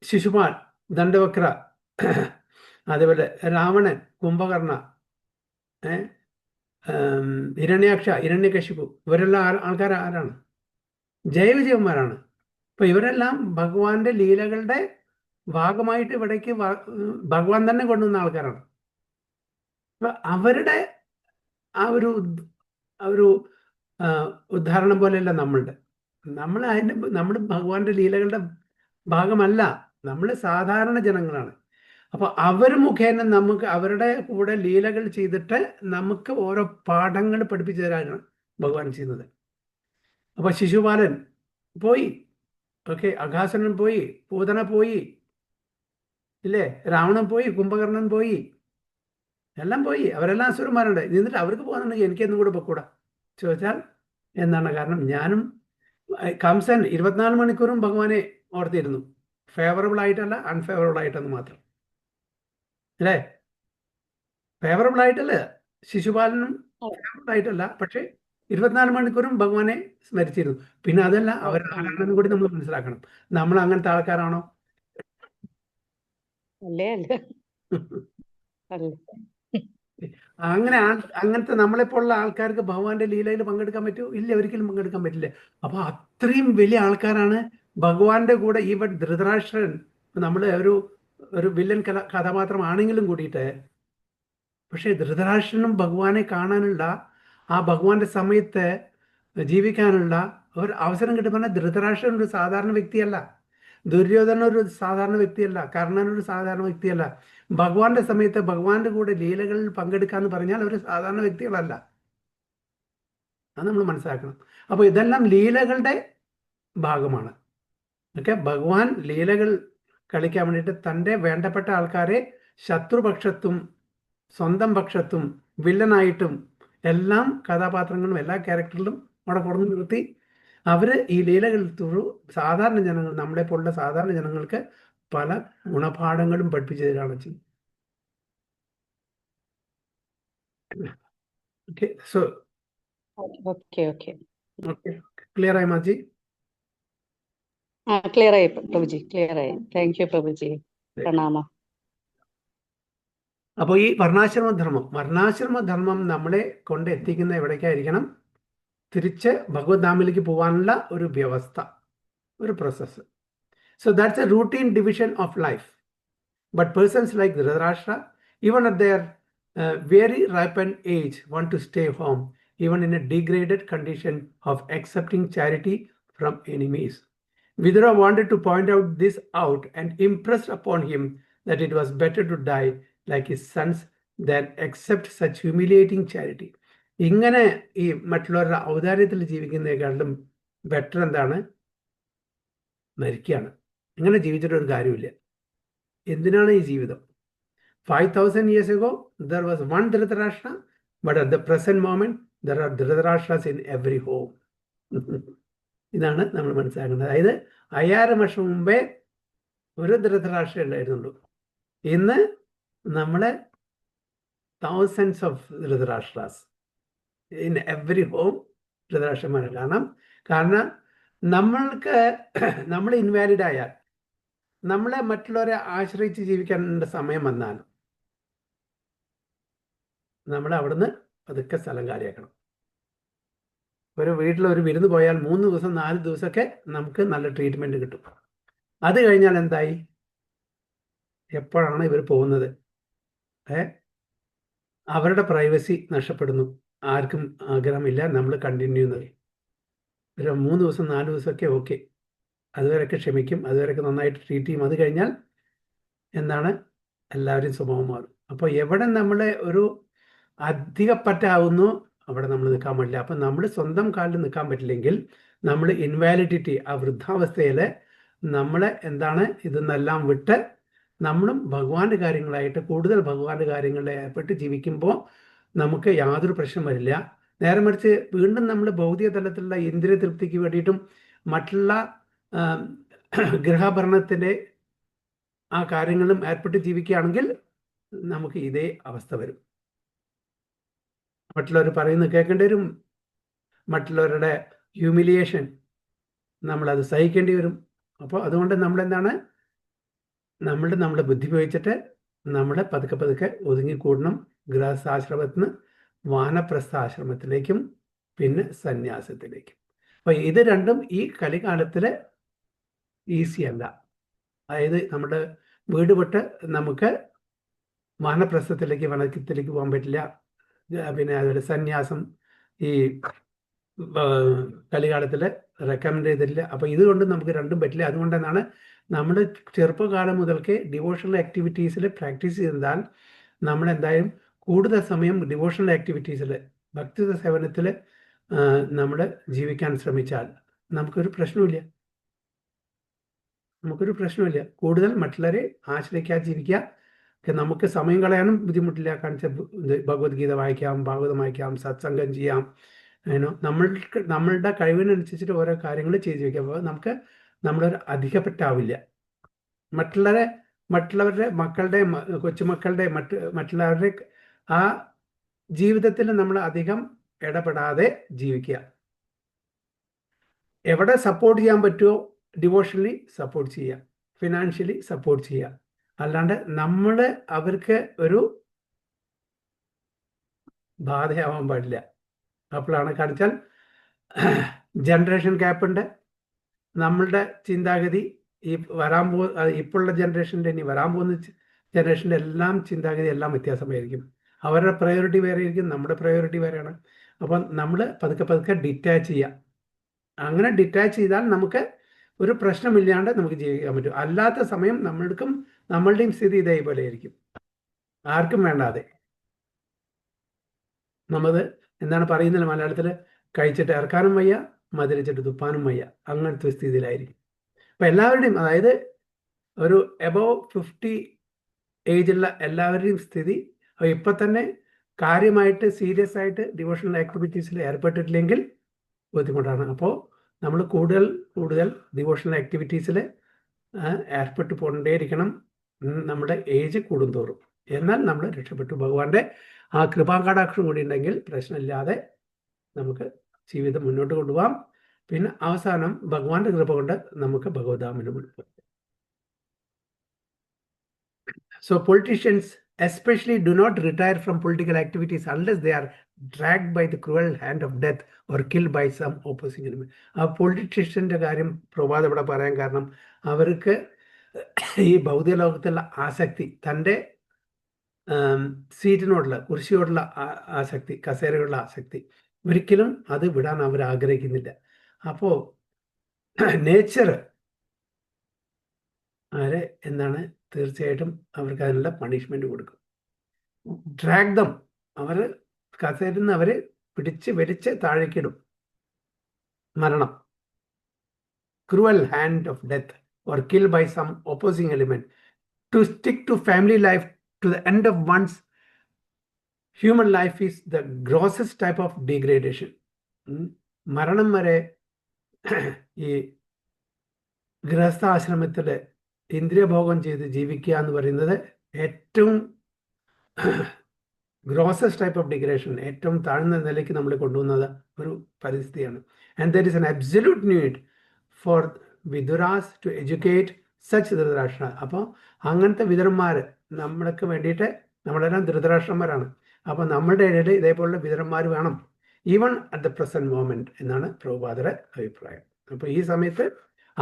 ശിശുപാൽ, ദണ്ഡവക്ര, അതേപോലെ രാവണൻ, കുംഭകർണ, ഹിരണ്യാക്ഷ, ഹിരണ്യകശിപു, ഇവരെല്ലാം ആൾക്കാർ ആരാണ്? ജയവിജയന്മാരാണ്. അപ്പൊ ഇവരെല്ലാം ഭഗവാന്റെ ലീലകളുടെ ഭാഗമായിട്ട് ഇവിടേക്ക് ഭഗവാൻ തന്നെ കൊണ്ടുവന്ന ആൾക്കാരാണ്. അപ്പൊ അവരുടെ ആ ഒരു ഉദാഹരണം പോലെയല്ല നമ്മൾ ഭഗവാന്റെ ലീലകളുടെ ഭാഗമല്ല, നമ്മൾ സാധാരണ ജനങ്ങളാണ്. അപ്പൊ അവർ മുഖേന നമുക്ക് അവരുടെ കൂടെ ലീലകൾ ചെയ്തിട്ട് നമുക്ക് ഓരോ പാഠങ്ങൾ പഠിപ്പിച്ചു തരാനാണ് ഭഗവാൻ ചെയ്യുന്നത്. അപ്പൊ ശിശുപാലൻ പോയി, ഓക്കെ, അഘാസുരൻ പോയി, പൂതന പോയി, ഇല്ലേ, രാവണൻ പോയി, കുംഭകർണൻ പോയി, എല്ലാം പോയി. അവരെല്ലാം അസുരന്മാരുണ്ട്. എന്നിട്ട് അവർക്ക് പോകുന്നുണ്ടെങ്കിൽ എനിക്കെന്നും കൂടെ പൊക്കൂടാ ചോദിച്ചാൽ എന്താണ് കാരണം? ഞാനും കംസൻ 24 മണിക്കൂറും ഭഗവാനെ ഓർത്തിരുന്നു. ഫേവറബിൾ ആയിട്ടല്ല, അൺഫേവറബിൾ ആയിട്ടെന്ന് മാത്രം, അല്ലേ? ഫേവറബിൾ ആയിട്ടല്ല, ശിശുപാലനും ഫേവറബിൾ ആയിട്ടല്ല, പക്ഷേ 24 മണിക്കൂറും ഭഗവാനെ സ്മരിച്ചിരുന്നു. പിന്നെ അതല്ല, അവരാണെന്ന് കൂടി നമ്മൾ മനസ്സിലാക്കണം. നമ്മൾ അങ്ങനത്തെ ആൾക്കാരാണോ? അല്ലേ? അല്ല. അങ്ങനത്തെ നമ്മളെപ്പോലുള്ള ആൾക്കാർക്ക് ഭഗവാന്റെ ലീലയിൽ പങ്കെടുക്കാൻ പറ്റുമോ? ഇല്ല, ഒരിക്കലും പങ്കെടുക്കാൻ പറ്റില്ല. അപ്പൊ അത്രയും വലിയ ആൾക്കാരാണ് ഭഗവാന്റെ കൂടെ. ഈവൻ ധൃതരാഷ്ട്രൻ, നമ്മൾ ഒരു വില്ലൻ കഥാപാത്രമാണെങ്കിലും കൂടിയിട്ട്, പക്ഷെ ധൃതരാഷ്ട്രനും ഭഗവാനെ കാണാനുള്ള, ആ ഭഗവാന്റെ സമയത്ത് ജീവിക്കാനുള്ള ഒരു അവസരം കിട്ടുമ്പോൾ, ധൃതരാഷ്ട്രൻ ഒരു സാധാരണ വ്യക്തിയല്ല, ദുര്യോധന ഒരു സാധാരണ വ്യക്തിയല്ല, കർണൻ ഒരു സാധാരണ വ്യക്തിയല്ല. ഭഗവാന്റെ സമയത്ത് ഭഗവാന്റെ കൂടെ ലീലകളിൽ പങ്കെടുക്കാന്ന് പറഞ്ഞാൽ അവർ സാധാരണ വ്യക്തികളല്ല. അത് നമ്മൾ മനസ്സിലാക്കണം. അപ്പോൾ ഇതെല്ലാം ലീലകളുടെ ഭാഗമാണ്. ഓക്കെ, ഭഗവാൻ ലീലകൾ കളിക്കാൻ വേണ്ടിയിട്ട് തൻ്റെ വേണ്ടപ്പെട്ട ആൾക്കാരെ ശത്രുപക്ഷത്തും സ്വന്തം പക്ഷത്തും വില്ലനായിട്ടും എല്ലാം കഥാപാത്രങ്ങളും എല്ലാ ക്യാരക്ടറിലും അവിടെ കൊടുത്തു നിർത്തി അവര് ഈ ലീലകൾ സാധാരണ ജനങ്ങൾ, നമ്മളെ പോലുള്ള സാധാരണ ജനങ്ങൾക്ക് പല ഗുണപാഠങ്ങളും പഠിപ്പിച്ചു തരാണ് ചെയ്യുന്നത്. ഓക്കെ, സോ ഓക്കെ ക്ലിയർ ആയി മാജി? ക്ലിയർ ആയി പ്രഭുജി, ക്ലിയർ ആയി. താങ്ക് യു പ്രഭുജി, പ്രണാമം. അപ്പോൾ ഈ വർണ്ണാശ്രമധർമ്മം നമ്മളെ കൊണ്ട് എത്തിക്കുന്ന എവിടേക്കായിരിക്കണം? തിരിച്ച് ഭഗവത് ധാമിലേക്ക് പോകാനുള്ള ഒരു വ്യവസ്ഥ, ഒരു process. So that's a routine division of life. But persons like Dhritarashtra, even at their very ripened age, want to stay home, even in a degraded condition of accepting charity from enemies. Vidura wanted to point out this out and impressed upon him that it was better to die like his sons than accept such humiliating charity. ഇങ്ങനെ ഈ മറ്റുള്ളവരുടെ ഔദാര്യത്തിൽ ജീവിക്കുന്നതിനേക്കാളും ബെറ്റർ എന്താണ്? മരിക്കുകയാണ്. ഇങ്ങനെ ജീവിച്ചിട്ടൊരു കാര്യമില്ല. എന്തിനാണ് ഈ ജീവിതം? 5,000 years ago there was one Dhritarashtra, but at the present moment there are Dhritarashtras in every home. ഇതാണ് നമ്മൾ മനസ്സിലാക്കുന്നത്. അതായത് 5000 വർഷം മുമ്പേ ഒരു ധൃതരാഷ്ട്ര ഉണ്ടായിരുന്നുള്ളൂ. ഇന്ന് നമ്മളെ thousands of Dhritarashtras in every home ധൃതരാഷ്ട്രന്മാരെ കാരണം നമ്മൾ ഇൻവാലിഡ് ആയാൽ, നമ്മളെ മറ്റുള്ളവരെ ആശ്രയിച്ച് ജീവിക്കേണ്ട സമയം വന്നാൽ നമ്മൾ അവിടുന്ന് പതുക്കെ സ്ഥലം കാലിയാക്കണം. ഒരു വീട്ടിൽ ഒരു വിരുന്ന് പോയാൽ 3 ദിവസം 4 ദിവസമൊക്കെ നമുക്ക് നല്ല ട്രീറ്റ്മെന്റ് കിട്ടും. അത് കഴിഞ്ഞാൽ എന്തായി? എപ്പോഴാണ് ഇവർ പോകുന്നത്? അവരുടെ പ്രൈവസി നഷ്ടപ്പെടുന്നു. ആർക്കും ആഗ്രഹമില്ല നമ്മൾ കണ്ടിന്യൂ എന്ന്. ഒരു 3 ദിവസം 4 ദിവസമൊക്കെ ഓക്കെ, അതുവരെയൊക്കെ ക്ഷമിക്കും, അതുവരെയൊക്കെ നന്നായിട്ട് ട്രീറ്റ് ചെയ്യും. അത് കഴിഞ്ഞാൽ എന്താണ്? എല്ലാവരും സ്വഭാവം മാറും. അപ്പോൾ എവിടെ നമ്മളെ ഒരു അധികപ്പറ്റാവുന്നു അവിടെ നമ്മൾ നിൽക്കാൻ പറ്റില്ല. അപ്പം നമ്മൾ സ്വന്തം കാലിൽ നിൽക്കാൻ പറ്റില്ലെങ്കിൽ നമ്മൾ ഇൻവാലിഡിറ്റി, ആ വൃദ്ധാവസ്ഥയിൽ നമ്മളെ എന്താണ് ഇതെന്നെല്ലാം വിട്ട് നമ്മളും ഭഗവാന്റെ കാര്യങ്ങളായിട്ട് കൂടുതൽ ഭഗവാന്റെ കാര്യങ്ങളിൽ ഏർപ്പെട്ട് ജീവിക്കുമ്പോൾ നമുക്ക് യാതൊരു പ്രശ്നം വരില്ല. നേരെ മറിച്ച് വീണ്ടും നമ്മൾ ഭൗതിക തലത്തിലുള്ള ഇന്ദ്രിയ തൃപ്തിക്ക് വേണ്ടിയിട്ടും മറ്റുള്ള ഗൃഹഭരണത്തിൻ്റെ ആ കാര്യങ്ങളും ഏർപ്പെട്ട് ജീവിക്കുകയാണെങ്കിൽ നമുക്ക് ഇതേ അവസ്ഥ വരും. മറ്റുള്ളവർ പറയുന്നത് കേൾക്കേണ്ടി വരും, മറ്റുള്ളവരുടെ ഹ്യൂമിലിയേഷൻ നമ്മളത് സഹിക്കേണ്ടി വരും. അപ്പോൾ അതുകൊണ്ട് നമ്മളെന്താണ്, നമ്മുടെ ബുദ്ധി ഉപയോഗിച്ചിട്ട് നമ്മൾ പതുക്കെ ഒതുങ്ങിക്കൂടണം. ഗൃഹസ്ഥാശ്രമത്തിൽ നിന്ന് വാനപ്രസ്ഥാശ്രമത്തിലേക്കും പിന്നെ സന്യാസത്തിലേക്കും. അപ്പോൾ ഇത് രണ്ടും ഈ കലികാലത്തിൽ ഈസി അല്ല. അതായത് നമ്മുടെ വീട് വിട്ട് നമുക്ക് വാനപ്രസ്ഥത്തിലേക്ക് വനത്തിലേക്ക് പോകാൻ പറ്റില്ല. പിന്നെ അതുപോലെ സന്യാസം ഈ കലികാലത്തിൽ റെക്കമെൻഡ് ചെയ്തിട്ടില്ല. അപ്പോൾ ഇതുകൊണ്ട് നമുക്ക് രണ്ടും പറ്റില്ല. അതുകൊണ്ട് തന്നെയാണ് നമ്മൾ ചെറുപ്പകാലം മുതൽക്കേ ഡിവോഷണൽ ആക്ടിവിറ്റീസിൽ പ്രാക്ടീസ് ചെയ്താൽ നമ്മളെന്തായാലും കൂടുതൽ സമയം ഡിവോഷണൽ ആക്ടിവിറ്റീസിൽ ഭക്തി സേവനത്തിൽ നമ്മൾ ജീവിക്കാൻ ശ്രമിച്ചാൽ നമുക്കൊരു പ്രശ്നമില്ല. കൂടുതൽ മറ്റുള്ളവരെ ആശ്രയിക്കാതെ ജീവിക്കുക. നമുക്ക് സമയം കളയാനും ബുദ്ധിമുട്ടില്ല. കാരണം ഭഗവത്ഗീത വായിക്കാം, ഭാഗവതം വായിക്കാം, സത്സംഗം ചെയ്യാം. നമ്മളുടെ കഴിവിനനുസരിച്ചിട്ട് ഓരോ കാര്യങ്ങൾ ചെയ്തു വയ്ക്കാം. അപ്പോൾ നമുക്ക് നമ്മളൊരു അധികപ്പെട്ടാവില്ല. മറ്റുള്ളവരുടെ മക്കളുടെ, കൊച്ചുമക്കളുടെ, മറ്റുള്ളവരുടെ ആ ജീവിതത്തിൽ നമ്മൾ അധികം ഇടപെടാതെ ജീവിക്കുക. എവിടെ സപ്പോർട്ട് ചെയ്യാൻ പറ്റുമോ ഡിവോഷണലി സപ്പോർട്ട് ചെയ്യുക, ഫിനാൻഷ്യലി സപ്പോർട്ട് ചെയ്യുക. അല്ലാണ്ട് നമ്മൾ അവർക്ക് ഒരു ബാധയാവാൻ പാടില്ല. അപ്പോഴാണ് കാണിച്ചാൽ ജനറേഷൻ ഗ്യാപ്പുണ്ട്. നമ്മളുടെ ചിന്താഗതി ഈ ഇപ്പോഴുള്ള ജനറേഷൻ്റെ ഇനി വരാൻ പോകുന്ന ജനറേഷൻ്റെ എല്ലാം ചിന്താഗതി എല്ലാം വ്യത്യാസമായിരിക്കും. അവരുടെ പ്രയോറിറ്റി വേറെ ആയിരിക്കും, നമ്മുടെ പ്രയോറിറ്റി വേറെയാണ്. അപ്പം നമ്മൾ പതുക്കെ പതുക്കെ ഡിറ്റാച്ച് ചെയ്യാം. അങ്ങനെ ഡിറ്റാച്ച് ചെയ്താൽ നമുക്ക് ഒരു പ്രശ്നമില്ലാണ്ട് നമുക്ക് ജീവിക്കാൻ പറ്റും. അല്ലാത്ത സമയം നമ്മളുടെയും സ്ഥിതി ഇതേപോലെ ആയിരിക്കും, ആർക്കും വേണ്ടാതെ. നമ്മളത് എന്താണ് പറയുന്നത് മലയാളത്തിൽ, കഴിച്ചിട്ട് ഇറക്കാനും വയ്യ, മധുരിച്ചിട്ട് തുപ്പാനും വയ്യ, അങ്ങനത്തെ സ്ഥിതിയിലായിരിക്കും. അപ്പം എല്ലാവരുടെയും, അതായത് ഒരു എബോവ് 50 ഏജുള്ള എല്ലാവരുടെയും സ്ഥിതി ഇപ്പം തന്നെ കാര്യമായിട്ട് സീരിയസ് ആയിട്ട് ഡിവോഷണൽ ആക്ടിവിറ്റീസിൽ ഏർപ്പെട്ടിട്ടില്ലെങ്കിൽ ബുദ്ധിമുട്ടാണ്. അപ്പോൾ നമ്മൾ കൂടുതൽ ഡിവോഷണൽ ആക്ടിവിറ്റീസിൽ ഏർപ്പെട്ട് കൊണ്ടേയിരിക്കണം നമ്മുടെ ഏജ് കൂടുന്തോറും. എന്നാൽ നമ്മൾ രക്ഷപ്പെട്ടു. ഭഗവാന്റെ ആ കൃപാകടാക്ഷം കൂടി ഉണ്ടെങ്കിൽ പ്രശ്നമില്ലാതെ നമുക്ക് ജീവിതം മുന്നോട്ട് കൊണ്ടുപോകാം. പിന്നെ അവസാനം ഭഗവാന്റെ കൃപ കൊണ്ട് നമുക്ക് ഭഗവതാമനം എടുക്കും. So politicians especially do not retire from political activities unless they are dragged by the cruel hand of death or killed by some opposing enemy. ആ പൊളിറ്റീഷ്യൻ്റെ കാര്യം പ്രഭാത് ഇവിടെ പറയാൻ കാരണം അവർക്ക് ഈ ഭൗതിക ലോകത്തുള്ള ആസക്തി, തൻ്റെ സീറ്റിനോടുള്ള കുരിശിയോടുള്ള ആസക്തി, കസേരയുള്ള ആസക്തി, ഒരിക്കലും അത് വിടാൻ അവർ ആഗ്രഹിക്കുന്നില്ല. അപ്പോൾ നേച്ചർ അവരെ എന്താണ് തീർച്ചയായിട്ടും അവർക്ക് അതിനുള്ള പണിഷ്മെന്റ് കൊടുക്കും. ഡ്രാഗ് ദം, അവർ കസേരയിൽ നിന്ന് അവരെ പിടിച്ച് വലിച്ച് താഴേക്കിടും. മരണം, cruel hand of death or killed by some opposing element. To stick to family life to the end of one's human life is the grossest type of degradation. മരണം വരെ ഈ ഗൃഹസ്ഥാശ്രമത്തിൽ ഇന്ദ്രിയഭോഗം ചെയ്ത് ജീവിക്കുക എന്ന് പറയുന്നത് ഏറ്റവും ഗ്രോസസ് ടൈപ്പ് ഓഫ് ഡിഗ്രേഷൻ, ഏറ്റവും താഴ്ന്ന നിലയ്ക്ക് നമ്മൾ കൊണ്ടുവന്നത് ഒരു പരിസ്ഥിതിയാണ്. And there is an absolute need for Viduras to educate such Dhritarashtra. അപ്പോൾ അങ്ങനത്തെ വിദുരന്മാർ നമ്മൾക്ക് വേണ്ടിയിട്ട്, നമ്മളെല്ലാം ധൃതരാഷ്ട്രന്മാരാണ്. അപ്പോൾ നമ്മളുടെ ഇടയിൽ ഇതേപോലുള്ള വിദുരന്മാർ വേണം, even at the present moment എന്നാണ് പ്രഭുപാദരുടെ അഭിപ്രായം. അപ്പോൾ ഈ സമയത്ത്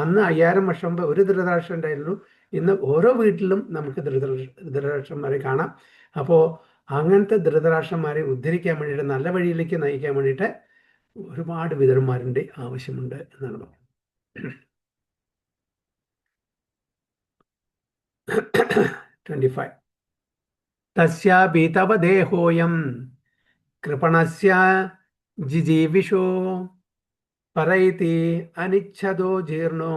അന്ന് 5000 വർഷം മുമ്പ് ഒരു ധൃതരാഷ്ട്രം ഉണ്ടായിരുന്നു. ഇന്ന് ഓരോ വീട്ടിലും നമുക്ക് ധൃതരാഷ്ട്രന്മാരെ കാണാം. അപ്പോൾ അങ്ങനത്തെ ധൃതരാഷ്ട്രന്മാരെ ഉദ്ധരിക്കാൻ വേണ്ടിയിട്ട്, നല്ല വഴിയിലേക്ക് നയിക്കാൻ വേണ്ടിയിട്ട് ഒരുപാട് വിദുരന്മാരുടെ ആവശ്യമുണ്ട് എന്നാണ് പറയുന്നത്. 25 തസ്യാപി തവ ദേഹോയം കൃപണസ്യ ജിജീവിഷോ പരൈതി അനിച്ഛദോ ജീർണോ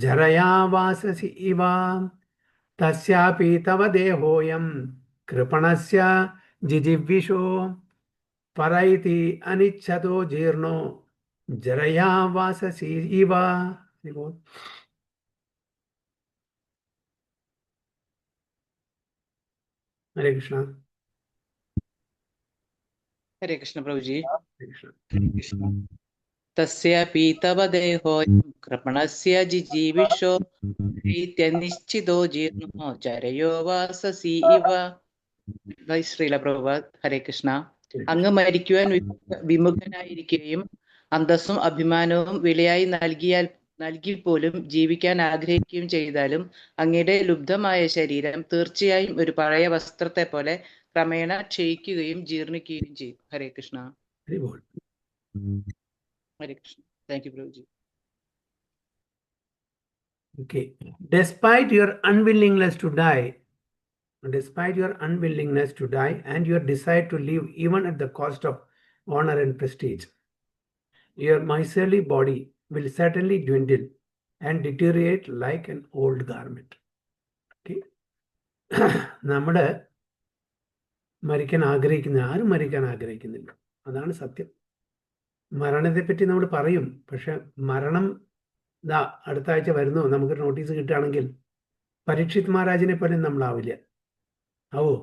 ജരയാ വാസസി ഇവ. തസ്യാപി തവ ദേഹോയം കൃപണസ്യ ജിജീവിഷോ പരൈതി അനിച്ഛദോ ജീർണോ ജരയാ വാസസി ഇവ. ഹരേ കൃഷ്ണ. ഹരേ കൃഷ്ണ പ്രഭുജി. ഹരേ കൃഷ്ണ. തസ്യാപി തവ ദേഹോയം കൃപണസ്യ ജിജീവിഷോ നിശ്ചിതോ ജീർണോ ചരയോ വാസസി ഇവ. ശ്രീല പ്രഭുപാദ്. ഹരേ കൃഷ്ണ. അങ്ങ് മരിക്കുവാൻ വിമുഖനായിരിക്കുകയും അന്തസ്സും അഭിമാനവും വിലയായി നൽകി പോലും ജീവിക്കാൻ ആഗ്രഹിക്കുകയും ചെയ്താലും അങ്ങയുടെ ലുബ്ധമായ ശരീരം തീർച്ചയായും ഒരു പഴയ വസ്ത്രത്തെ പോലെ ക്രമേണ ക്ഷയിക്കുകയും ജീർണിക്കുകയും ചെയ്യും. Hare Krishna. Hare Krishna. Thank you Prabhuji. Okay. Despite your unwillingness to die and your desire to live even at the cost of honor and prestige, your miserly body will certainly dwindle and deteriorate like an old garment. Okay. നമ്മുടെ മരിക്കാൻ ആരും മരിക്കാൻ ആഗ്രഹിക്കുന്നില്ല. അതാണ് സത്യം. മരണത്തെപ്പറ്റി നമ്മൾ പറയും, പക്ഷെ മരണം അടുത്ത ആഴ്ച വരുന്നു, നമുക്കൊരു നോട്ടീസ് കിട്ടുകയാണെങ്കിൽ പരീക്ഷിത് മഹാരാജിനെ പോലെ നമ്മളാവില്ല. ആവോ?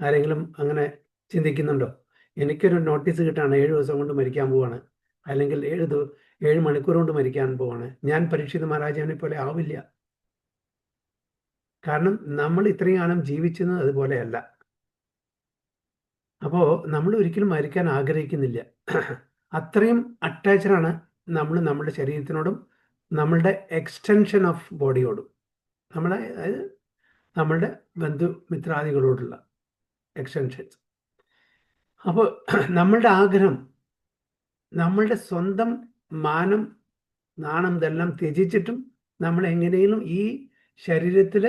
ആരെങ്കിലും അങ്ങനെ ചിന്തിക്കുന്നുണ്ടോ? എനിക്കൊരു നോട്ടീസ് കിട്ടുകയാണ് 7 ദിവസം കൊണ്ട് മരിക്കാൻ പോവാണ്, അല്ലെങ്കിൽ 7 മണിക്കൂർ കൊണ്ട് മരിക്കാൻ പോവാണ്, ഞാൻ പരീക്ഷിത് മഹാരാജാവിനെ പോലെ ആവില്ല. കാരണം നമ്മൾ ഇത്രയും കാലം ജീവിച്ചത് അതുപോലെയല്ല. അപ്പോൾ നമ്മൾ ഒരിക്കലും മരിക്കാൻ ആഗ്രഹിക്കുന്നില്ല. അത്രയും അറ്റാച്ച്ഡാണ് നമ്മൾ നമ്മുടെ ശരീരത്തിനോടും നമ്മളുടെ എക്സ്റ്റൻഷൻ ഓഫ് ബോഡിയോടും, അതായത് നമ്മളുടെ ബന്ധുമിത്രാദികളോടുള്ള എക്സ്റ്റൻഷൻസ്. അപ്പോൾ നമ്മളുടെ ആഗ്രഹം നമ്മളുടെ സ്വന്തം മാനം നാണം ഇതെല്ലാം ത്യജിച്ചിട്ടും നമ്മൾ എങ്ങനെയും ഈ ശരീരത്തിൽ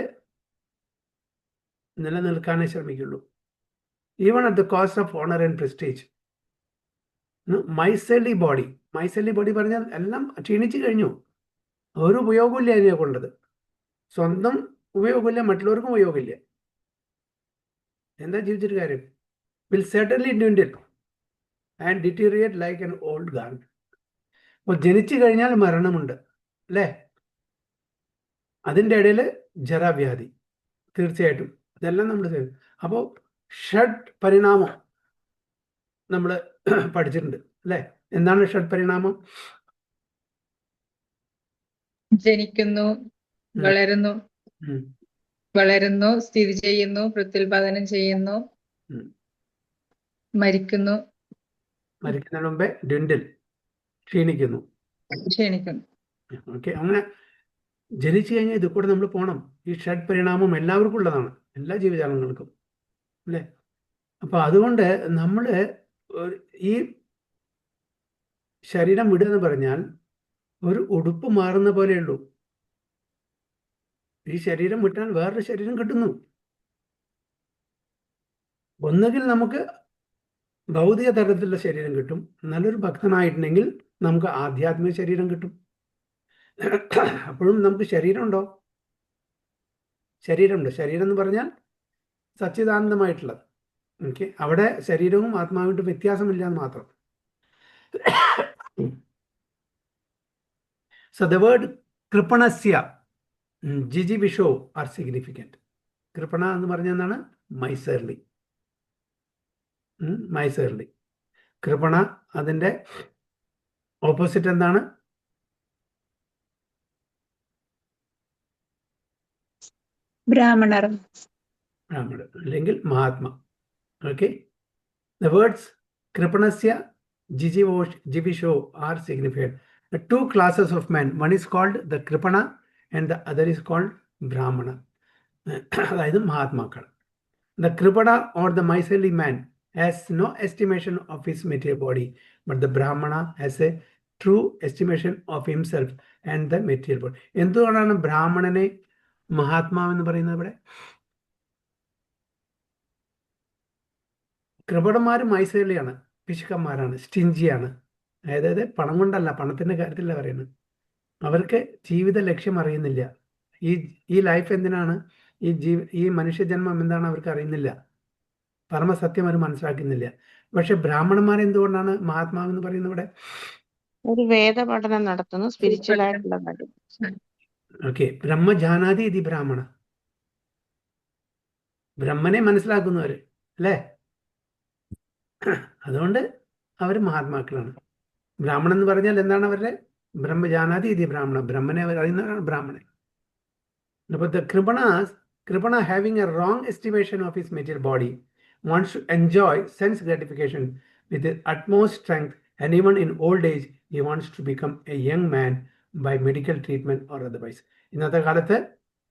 നിലനിൽക്കാനേ ശ്രമിക്കുള്ളൂ. Even at the cost of honour and prestige. മൈസെലി ബോഡി പറഞ്ഞാൽ എല്ലാം ക്ഷീണിച്ചു കഴിഞ്ഞു, ഒരു ഉപയോഗമില്ല അതിനെ കൊണ്ടത്. സ്വന്തം ഉപയോഗമില്ല, മറ്റുള്ളവർക്കും ഉപയോഗമില്ല. എന്താ ജീവിച്ചിട്ട് കാര്യം? Will certainly dwindle and deteriorate like an old garment. അപ്പോൾ ജനിച്ചു കഴിഞ്ഞാൽ മരണമുണ്ട് അല്ലേ? അതിൻ്റെ ഇടയിൽ ജരാവ്യാധി, തീർച്ചയായിട്ടും ഇതെല്ലാം നമ്മൾ ചെയ്യും. അപ്പോൾ ഷഡ് പരിണാമം നമ്മൾ പഠിച്ചിട്ടുണ്ട് അല്ലേ? എന്താണ് ഷഡ് പരിണാമം? ജനിക്കുന്നു, വളരുന്നു, സ്ഥിതി ചെയ്യുന്നു, പ്രത്യുൽപാദനം ചെയ്യുന്നു, മരിക്കുന്നതിന് മുമ്പേ dwindle, ക്ഷീണിക്കുന്നു. ഓക്കെ, അങ്ങനെ ജനിച്ചു കഴിഞ്ഞാൽ ഇത് കൂടെ നമ്മൾ പോകണം. ഈ ഷഡ് പരിണാമം എല്ലാവർക്കും ഉള്ളതാണ്, എല്ലാ ജീവജാലങ്ങൾക്കും അല്ലേ? അപ്പോൾ അതുകൊണ്ട് നമ്മൾ ഈ ശരീരം വിടുക എന്ന് പറഞ്ഞാൽ ഒരു ഉടുപ്പ് മാറുന്ന പോലെയുള്ളൂ. ഈ ശരീരം വിട്ടാൽ വേറൊരു ശരീരം കിട്ടുന്നു. ഒന്നുകിൽ നമുക്ക് ഭൗതിക തലത്തിലുള്ള ശരീരം കിട്ടും, നല്ലൊരു ഭക്തനായിട്ടുണ്ടെങ്കിൽ നമുക്ക് ആധ്യാത്മിക ശരീരം കിട്ടും. അപ്പോഴും നമുക്ക് ശരീരമുണ്ടോ? ശരീരമുണ്ട്. ശരീരം എന്ന് പറഞ്ഞാൽ സച്ചിദാനന്ദമായിട്ടുള്ളത്. ഓക്കെ, അവിടെ ശരീരവും ആത്മാവിൻ്റെ വ്യത്യാസമില്ല എന്ന് മാത്രം. So the word കൃപണസ്യ ജിജിവിഷോ ആർ സിഗ്നിഫിക്കൻറ്റ്. കൃപണ എന്ന് പറഞ്ഞ എന്താണ്? മൈസേർലി. കൃപണ, അതിൻ്റെ ഓപ്പോസിറ്റ് എന്താണ്? ബ്രാഹ്മണർ അല്ലെങ്കിൽ മഹാത്മ. ഓക്കെ, the words കൃപണസ്യ ജിവിഷോ are significant. The two classes of men, one is called the Kripana and the other is called Brahmana. അതായത് മഹാത്മാക്കൾ. The Kripana or the miserly man has no estimation of his material body, but the Brahmana has a true estimation of himself and the material body. എന്തുകൊണ്ടാണ് ബ്രാഹ്മണനെ മഹാത്മാവെന്ന് പറയുന്നത്? ഇവിടെ കൃപണന്മാർ മൈസേർലിയാണ്, പിശുക്കന്മാരാണ്, സ്റ്റിഞ്ചിയാണ്. അതായത് പണം കൊണ്ടല്ല, പണത്തിൻ്റെ കാര്യത്തിലല്ല പറയുന്നത്. അവർക്ക് ജീവിത ലക്ഷ്യം അറിയുന്നില്ല. ഈ ലൈഫ് എന്തിനാണ്, ഈ മനുഷ്യജന്മം എന്താണ് അവർക്ക് അറിയുന്നില്ല. പരമസത്യം അവർ മനസ്സിലാക്കുന്നില്ല. പക്ഷെ ബ്രാഹ്മണന്മാർ എന്തുകൊണ്ടാണ് മഹാത്മാവെന്ന് പറയുന്നത്? ഇവിടെ ഒരു വേദ പഠനം നടത്തുന്നു, സ്പിരിച്വൽ ആയിട്ടുള്ള കാര്യം. ഓക്കെ, ബ്രഹ്മജാനാതി ഇതി ബ്രാഹ്മണ. ബ്രഹ്മനെ മനസ്സിലാക്കുന്നവർ അല്ലേ? അതുകൊണ്ട് അവർ മഹാത്മാക്കളാണ്. ബ്രാഹ്മണൻ എന്ന് പറഞ്ഞാൽ എന്താണ്? അവരുടെ ബ്രഹ്മജാനാതി ഇതി ബ്രാഹ്മണ, ബ്രഹ്മനെ അവർ അറിയുന്നവരാണ് ബ്രാഹ്മണൻ. അപ്പോൾ the Kripana having a wrong estimation of his material body wants to enjoy sense gratification with his utmost strength, and even in old age he wants to become a young man by medical treatment or otherwise. ഇന്നത്തെ കാലത്ത്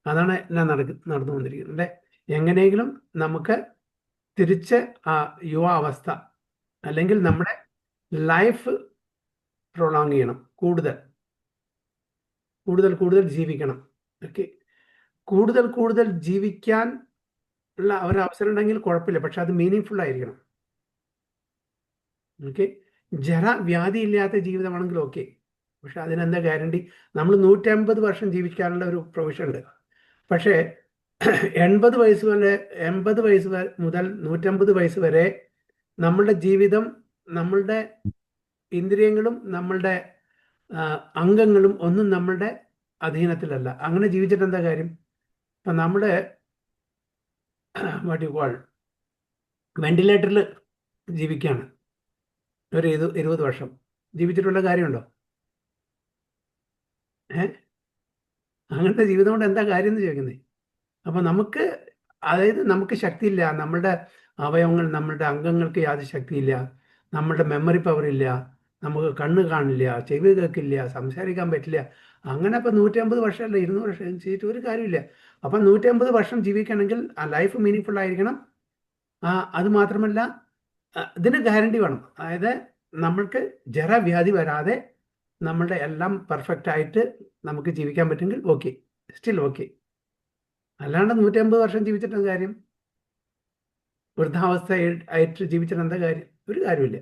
അതാണ് എല്ലാം നടന്നുകൊണ്ടിരിക്കുന്നത് അല്ലേ? എങ്ങനെയെങ്കിലും നമുക്ക് തിരിച്ച് ആ യുവാവസ്ഥ അല്ലെങ്കിൽ നമ്മുടെ ലൈഫ് പ്രൊളോങ് ചെയ്യണം, കൂടുതൽ ജീവിക്കണം. ഓക്കെ, കൂടുതൽ ജീവിക്കാൻ ഉള്ള ഒരു അവസരം ഉണ്ടെങ്കിൽ കുഴപ്പമില്ല, പക്ഷെ അത് മീനിങ് ഫുൾ ആയിരിക്കണം. ഓക്കെ, വ്യാധി ഇല്ലാത്ത ജീവിതമാണെങ്കിൽ ഓക്കെ, പക്ഷെ അതിനെന്താ ഗ്യാരണ്ടി? നമ്മൾ 150 വർഷം ജീവിക്കാനുള്ള ഒരു പ്രൊവിഷൻ ഉണ്ട്. പക്ഷേ 80 വയസ്സ് മുതൽ 150 വയസ്സ് വരെ നമ്മളുടെ ജീവിതം, നമ്മളുടെ ഇന്ദ്രിയങ്ങളും നമ്മളുടെ അംഗങ്ങളും ഒന്നും നമ്മളുടെ അധീനത്തിലല്ല. അങ്ങനെ ജീവിച്ചിട്ട് എന്താ കാര്യം? ഇപ്പം നമ്മുടെ വെന്റിലേറ്ററിൽ ജീവിക്കുകയാണ് ഒരു 20 വർഷം, ജീവിച്ചിട്ടുള്ള കാര്യമുണ്ടോ? അങ്ങനത്തെ ജീവിതം കൊണ്ട് എന്താ കാര്യം എന്ന് ചോദിക്കുന്നത്? അപ്പോൾ നമുക്ക് അതായത് നമുക്ക് ശക്തിയില്ല, നമ്മളുടെ അവയവങ്ങൾ, നമ്മളുടെ അംഗങ്ങൾക്ക് യാതൊരു ശക്തിയില്ല, നമ്മളുടെ മെമ്മറി പവർ ഇല്ല, നമുക്ക് കണ്ണ് കാണില്ല, ചെവി കേൾക്കില്ല, സംസാരിക്കാൻ പറ്റില്ല. അങ്ങനെ അപ്പോൾ 150 വർഷമല്ല 200 വർഷം ചെയ്തിട്ട് ഒരു കാര്യമില്ല. അപ്പം 150 വർഷം ജീവിക്കണമെങ്കിൽ ആ ലൈഫ് മീനിങ് ഫുൾ ആയിരിക്കണം. അത് മാത്രമല്ല ഇതിന് ഗ്യാരണ്ടി വേണം. അതായത് നമ്മൾക്ക് ജരാവ്യാധി വരാതെ നമ്മളുടെ എല്ലാം പെർഫെക്റ്റ് ആയിട്ട് നമുക്ക് ജീവിക്കാൻ പറ്റുമെങ്കിൽ ഓക്കെ, സ്റ്റിൽ ഓക്കെ. അല്ലാണ്ട് 150 വർഷം ജീവിച്ചിട്ട് കാര്യം, വൃദ്ധാവസ്ഥ ആയിട്ട് ജീവിച്ചിട്ട് എന്താ കാര്യം? ഒരു കാര്യമില്ല.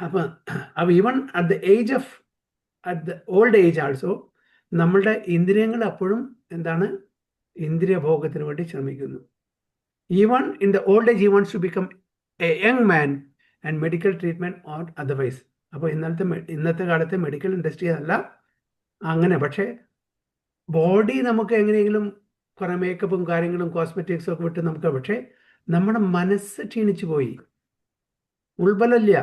അപ്പം even at the old age also നമ്മളുടെ ഇന്ദ്രിയങ്ങൾ അപ്പോഴും എന്താണ്, ഇന്ദ്രിയ ഭോഗത്തിന് വേണ്ടി ശ്രമിക്കുന്നു. Even in the old age he wants to become a young man and medical treatment or otherwise. അപ്പോൾ ഇന്നത്തെ കാലത്തെ മെഡിക്കൽ ഇൻഡസ്ട്രി അല്ല അങ്ങനെ. പക്ഷേ ബോഡി നമുക്ക് എങ്ങനെയെങ്കിലും കുറേ മേക്കപ്പും കാര്യങ്ങളും കോസ്മെറ്റിക്സും ഒക്കെ വിട്ട് നമുക്ക്, പക്ഷേ നമ്മുടെ മനസ്സ് ക്ഷീണിച്ചു പോയി, ഉൾബലമില്ല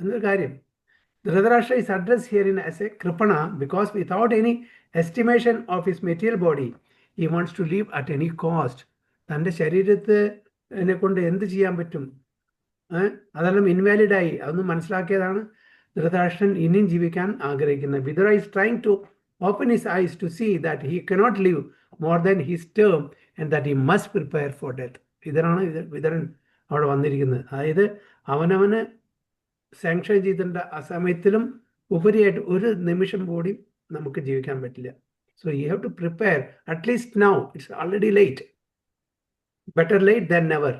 എന്നൊരു കാര്യം. Dhritarashtra is addressed herein as a Kripana because without any estimation of his material body, he wants to live at any cost. തൻ്റെ ശരീരത്തിനെ കൊണ്ട് എന്ത് ചെയ്യാൻ പറ്റും, അതെല്ലാം ഇൻവാലിഡായി, അതൊന്നും മനസ്സിലാക്കിയതാണ് ധൃതരാഷ്ട്രൻ ഇനിയും ജീവിക്കാൻ ആഗ്രഹിക്കുന്നത്. Vithura is trying to open his eyes to see that he cannot live more than his term and that he must prepare for death. ഇതാണ് വിതുരൻ അവിടെ വന്നിരിക്കുന്നത്. അതായത് അവനവന് സാങ്ഷൻ ചെയ്തിട്ടുണ്ട് ആ സമയത്തിലും ഉപരിയായിട്ട് ഒരു നിമിഷം കൂടി നമുക്ക് ജീവിക്കാൻ പറ്റില്ല. So you have to prepare at least now. It's already late, better late than never.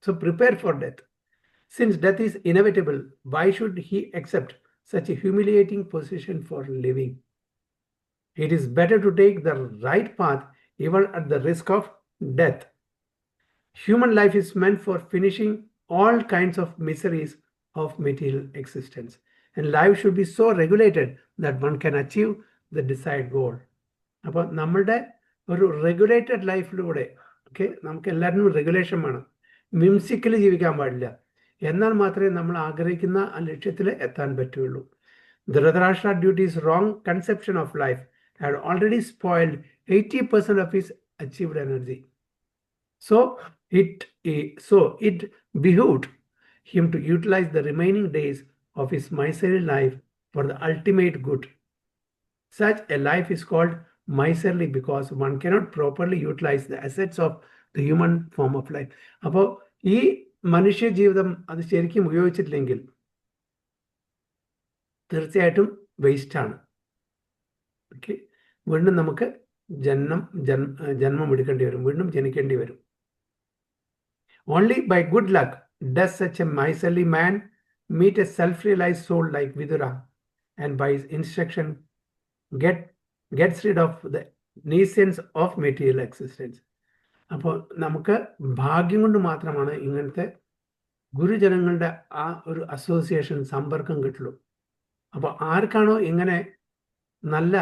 So prepare for death. Since death is inevitable, why should he accept such a humiliating position for living? It is better to take the right path even at the risk of death. Human life is meant for finishing all kinds of miseries of material existence, and life should be so regulated that one can achieve the desired goal. അപ്പോൾ നമ്മളുടെ ഒരു റെഗുലേറ്റഡ് ലൈഫിലൂടെ നമുക്ക് എല്ലാത്തിനും റെഗുലേഷൻ വേണം. മിംസിക്കലി ജീവിക്കാൻ പാടില്ല. എന്നാൽ മാത്രമേ നമ്മൾ ആഗ്രഹിക്കുന്ന ആ ലക്ഷ്യത്തിൽ എത്താൻ പറ്റുള്ളൂ. Dhritarashtra, due to his wrong conception of life, had already spoiled 80% of his achieved energy. So it behooved him to utilize the remaining days of his miserly life for the ultimate good. Such a life is called miserly because one cannot properly utilize the assets of the human form of life. അപ്പോൾ ഈ മനുഷ്യ ജീവിതം അത് ശരിക്കും ഉപയോഗിച്ചിട്ടില്ലെങ്കിൽ തീർച്ചയായിട്ടും വേസ്റ്റാണ്. ഓക്കെ, വീണ്ടും നമുക്ക് ജന്മം എടുക്കേണ്ടി വരും, വീണ്ടും ജനിക്കേണ്ടി വരും. Only by good luck does such a miserly man meet a self-realized soul like Vidura, and by his instruction gets rid of the nuisance of material existence. അപ്പോൾ നമുക്ക് ഭാഗ്യം കൊണ്ട് മാത്രമാണ് ഇങ്ങനത്തെ ഗുരുജനങ്ങളുടെ ആ ഒരു അസോസിയേഷൻ, സമ്പർക്കം കിട്ടുള്ളൂ. അപ്പോൾ ആർക്കാണോ ഇങ്ങനെ നല്ല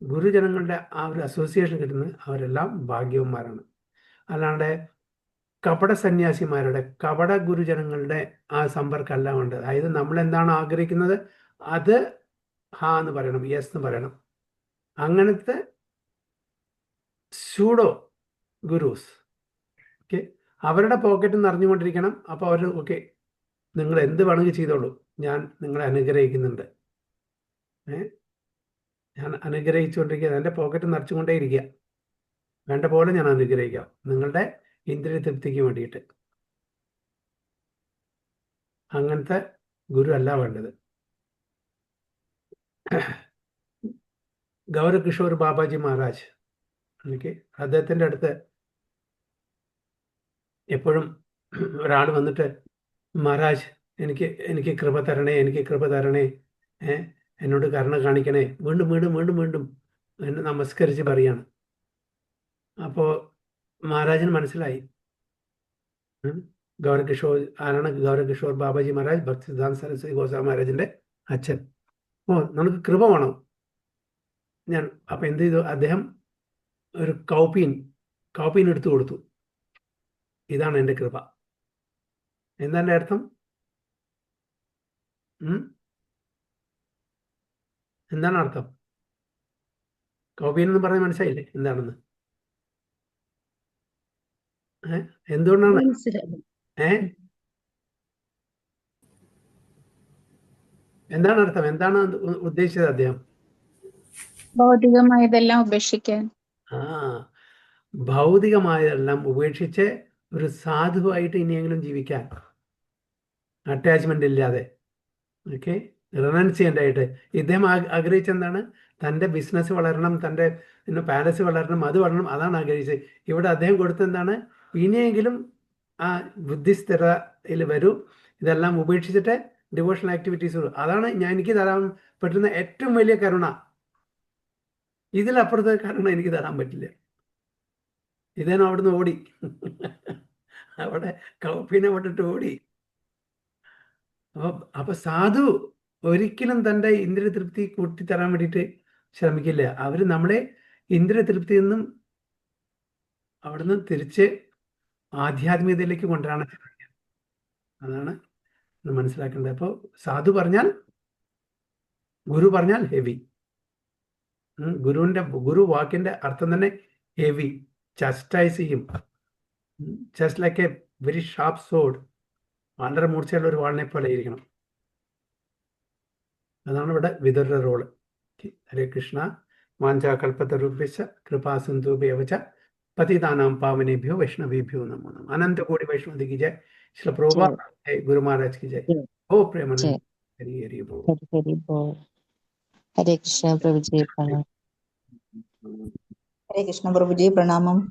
ഗുരുജനങ്ങളുടെ ആ ഒരു അസോസിയേഷൻ കിട്ടുന്നത് അവരെല്ലാം ഭാഗ്യവന്മാരാണ്. അല്ലാണ്ട് കപട സന്യാസിമാരുടെ, കപട ഗുരുജനങ്ങളുടെ ആ സമ്പർക്കമല്ല വേണ്ടത്. അതായത് നമ്മൾ എന്താണ് ആഗ്രഹിക്കുന്നത് അത് ഹാ എന്ന് പറയണം, യെസ് എന്ന് പറയണം. അങ്ങനത്തെ സ്യൂഡോ ഗുരുസ് അവരുടെ പോക്കറ്റ് നിറഞ്ഞുകൊണ്ടിരിക്കണം. അപ്പോൾ അവർ നിങ്ങൾ എന്ത് വേണമെങ്കിൽ ചെയ്തോളൂ, ഞാൻ നിങ്ങളെ അനുഗ്രഹിക്കുന്നുണ്ട്, ഞാൻ അനുഗ്രഹിച്ചുകൊണ്ടിരിക്കുക, എൻ്റെ പോക്കറ്റ് നിറച്ചുകൊണ്ടേ ഇരിക്കുക, വേണ്ട പോലെ ഞാൻ അനുഗ്രഹിക്കാം നിങ്ങളുടെ ഇന്ദ്രിയ തൃപ്തിക്ക് വേണ്ടിയിട്ട്. അങ്ങനത്തെ ഗുരു അല്ല വേണ്ടത്. ഗൗരകിഷോർ ബാബാജി മഹാരാജ്, അദ്ദേഹത്തിൻ്റെ അടുത്ത് എപ്പോഴും ഒരാൾ വന്നിട്ട്, മഹാരാജ് എനിക്ക് കൃപ തരണേ, എനിക്ക് കൃപ തരണേ, എന്നോട് കരുണ കാണിക്കണേ, വീണ്ടും വീണ്ടും വീണ്ടും വീണ്ടും എന്നെ നമസ്കരിച്ച് പറയാണ്. അപ്പോൾ മഹാരാജിന് മനസ്സിലായി ഗൗരകിഷോർ ആരാണ്. ഗൗരകിഷോർ ബാബാജി മഹാരാജ് ഭക്തിസിദ്ധാന്ത സരസ്വതി ഗോസ്വാമി മഹാരാജിൻ്റെ അച്ഛൻ. നമുക്ക് കൃപ വേണം. അപ്പം എന്ത് ചെയ്തു, അദ്ദേഹം ഒരു കൗപ്പീൻ എടുത്തു കൊടുത്തു. ഇതാണ് എൻ്റെ കൃപ. എന്താണ് അർത്ഥം? എന്താണ് അർത്ഥം? കൗപീനം എന്ന് പറഞ്ഞാൽ മനസ്സിലായില്ലേ എന്താണെന്ന്? എന്തുകൊണ്ടാണ് എന്താണ് അർത്ഥം? എന്താണ് ഉദ്ദേശിച്ചത് അദ്ദേഹം? ഭൗതികമായതെല്ലാം ഉപേക്ഷിക്കാൻ. ഭൗതികമായതെല്ലാം ഉപേക്ഷിച്ച് ഒരു സാധുവായിട്ട് ഇനിയെങ്കിലും ജീവിക്കാൻ, അറ്റാച്ച്മെന്റ് ഇല്ലാതെ, ഓക്കെ, റിനൗൺസ് ആയിട്ട് ഇദ്ദേഹം ആഗ്രഹിച്ചെന്താണ്? തൻ്റെ ബിസിനസ് വളരണം, തൻ്റെ പാലസ് വളരണം, അത് വളരണം, അതാണ് ആഗ്രഹിച്ചത്. ഇവിടെ അദ്ദേഹം കൊടുത്തെന്താണ്? ഇനിയെങ്കിലും ആ ബുദ്ധിസ്ഥിരതയിൽ വരൂ, ഇതെല്ലാം ഉപേക്ഷിച്ചിട്ട് ഡിവോഷണൽ ആക്ടിവിറ്റീസ് വരും. അതാണ് എനിക്ക് തരാൻ പറ്റുന്ന ഏറ്റവും വലിയ കരുണ. ഇതിലപ്പുറത്തെ കരുണ എനിക്ക് തരാൻ പറ്റില്ല. ഇദ്ദേഹം അവിടുന്ന് ഓടി, അവിടെ കൗപ്പീനെ വിട്ടിട്ട് ഓടി. അപ്പൊ സാധു ഒരിക്കലും തൻ്റെ ഇന്ദ്രിയ തൃപ്തി കൂട്ടിത്തരാൻ വേണ്ടിയിട്ട് ശ്രമിക്കില്ല. അവര് നമ്മളെ ഇന്ദ്രിയ തൃപ്തിയിൽ നിന്നും അവിടുന്ന് തിരിച്ച് ആധ്യാത്മികതയിലേക്ക് കൊണ്ടുവരാൻ ശ്രമിക്കുക. അതാണ് മനസ്സിലാക്കേണ്ടത്. അപ്പോൾ സാധു പറഞ്ഞാൽ, ഗുരു പറഞ്ഞാൽ ഹെവി. ഗുരു വാക്കിന്റെ അർത്ഥം തന്നെ ഹെവി, ചസ്റ്റൈസ് ചെയ്യും. Just like a very sharp sword, വളരെ മൂർച്ചയുള്ള ഒരു വാളിനെ പോലെ ഇരിക്കണം. അതാണ് ഇവിടെ വിതുരരുടെ റോള്. ഹരേ കൃഷ്ണ. വാഞ്ചാകൽപതരുഭ്യശ്ച കൃപാസിന്ധുഭ്യവച പതിതാനാം പാവനേഭ്യോ വൈഷ്ണവേഭ്യോ നമോ നമഃ. അനंत कोटि वैष्णव की जय. श्री प्रभुपाद जय. गुरु महाराज की जय. ओ प्रेमानंद. हरि हरि बोल. हरे कृष्ण प्रभु जी प्रणाम. हरे कृष्ण प्रभु जी प्रणामम.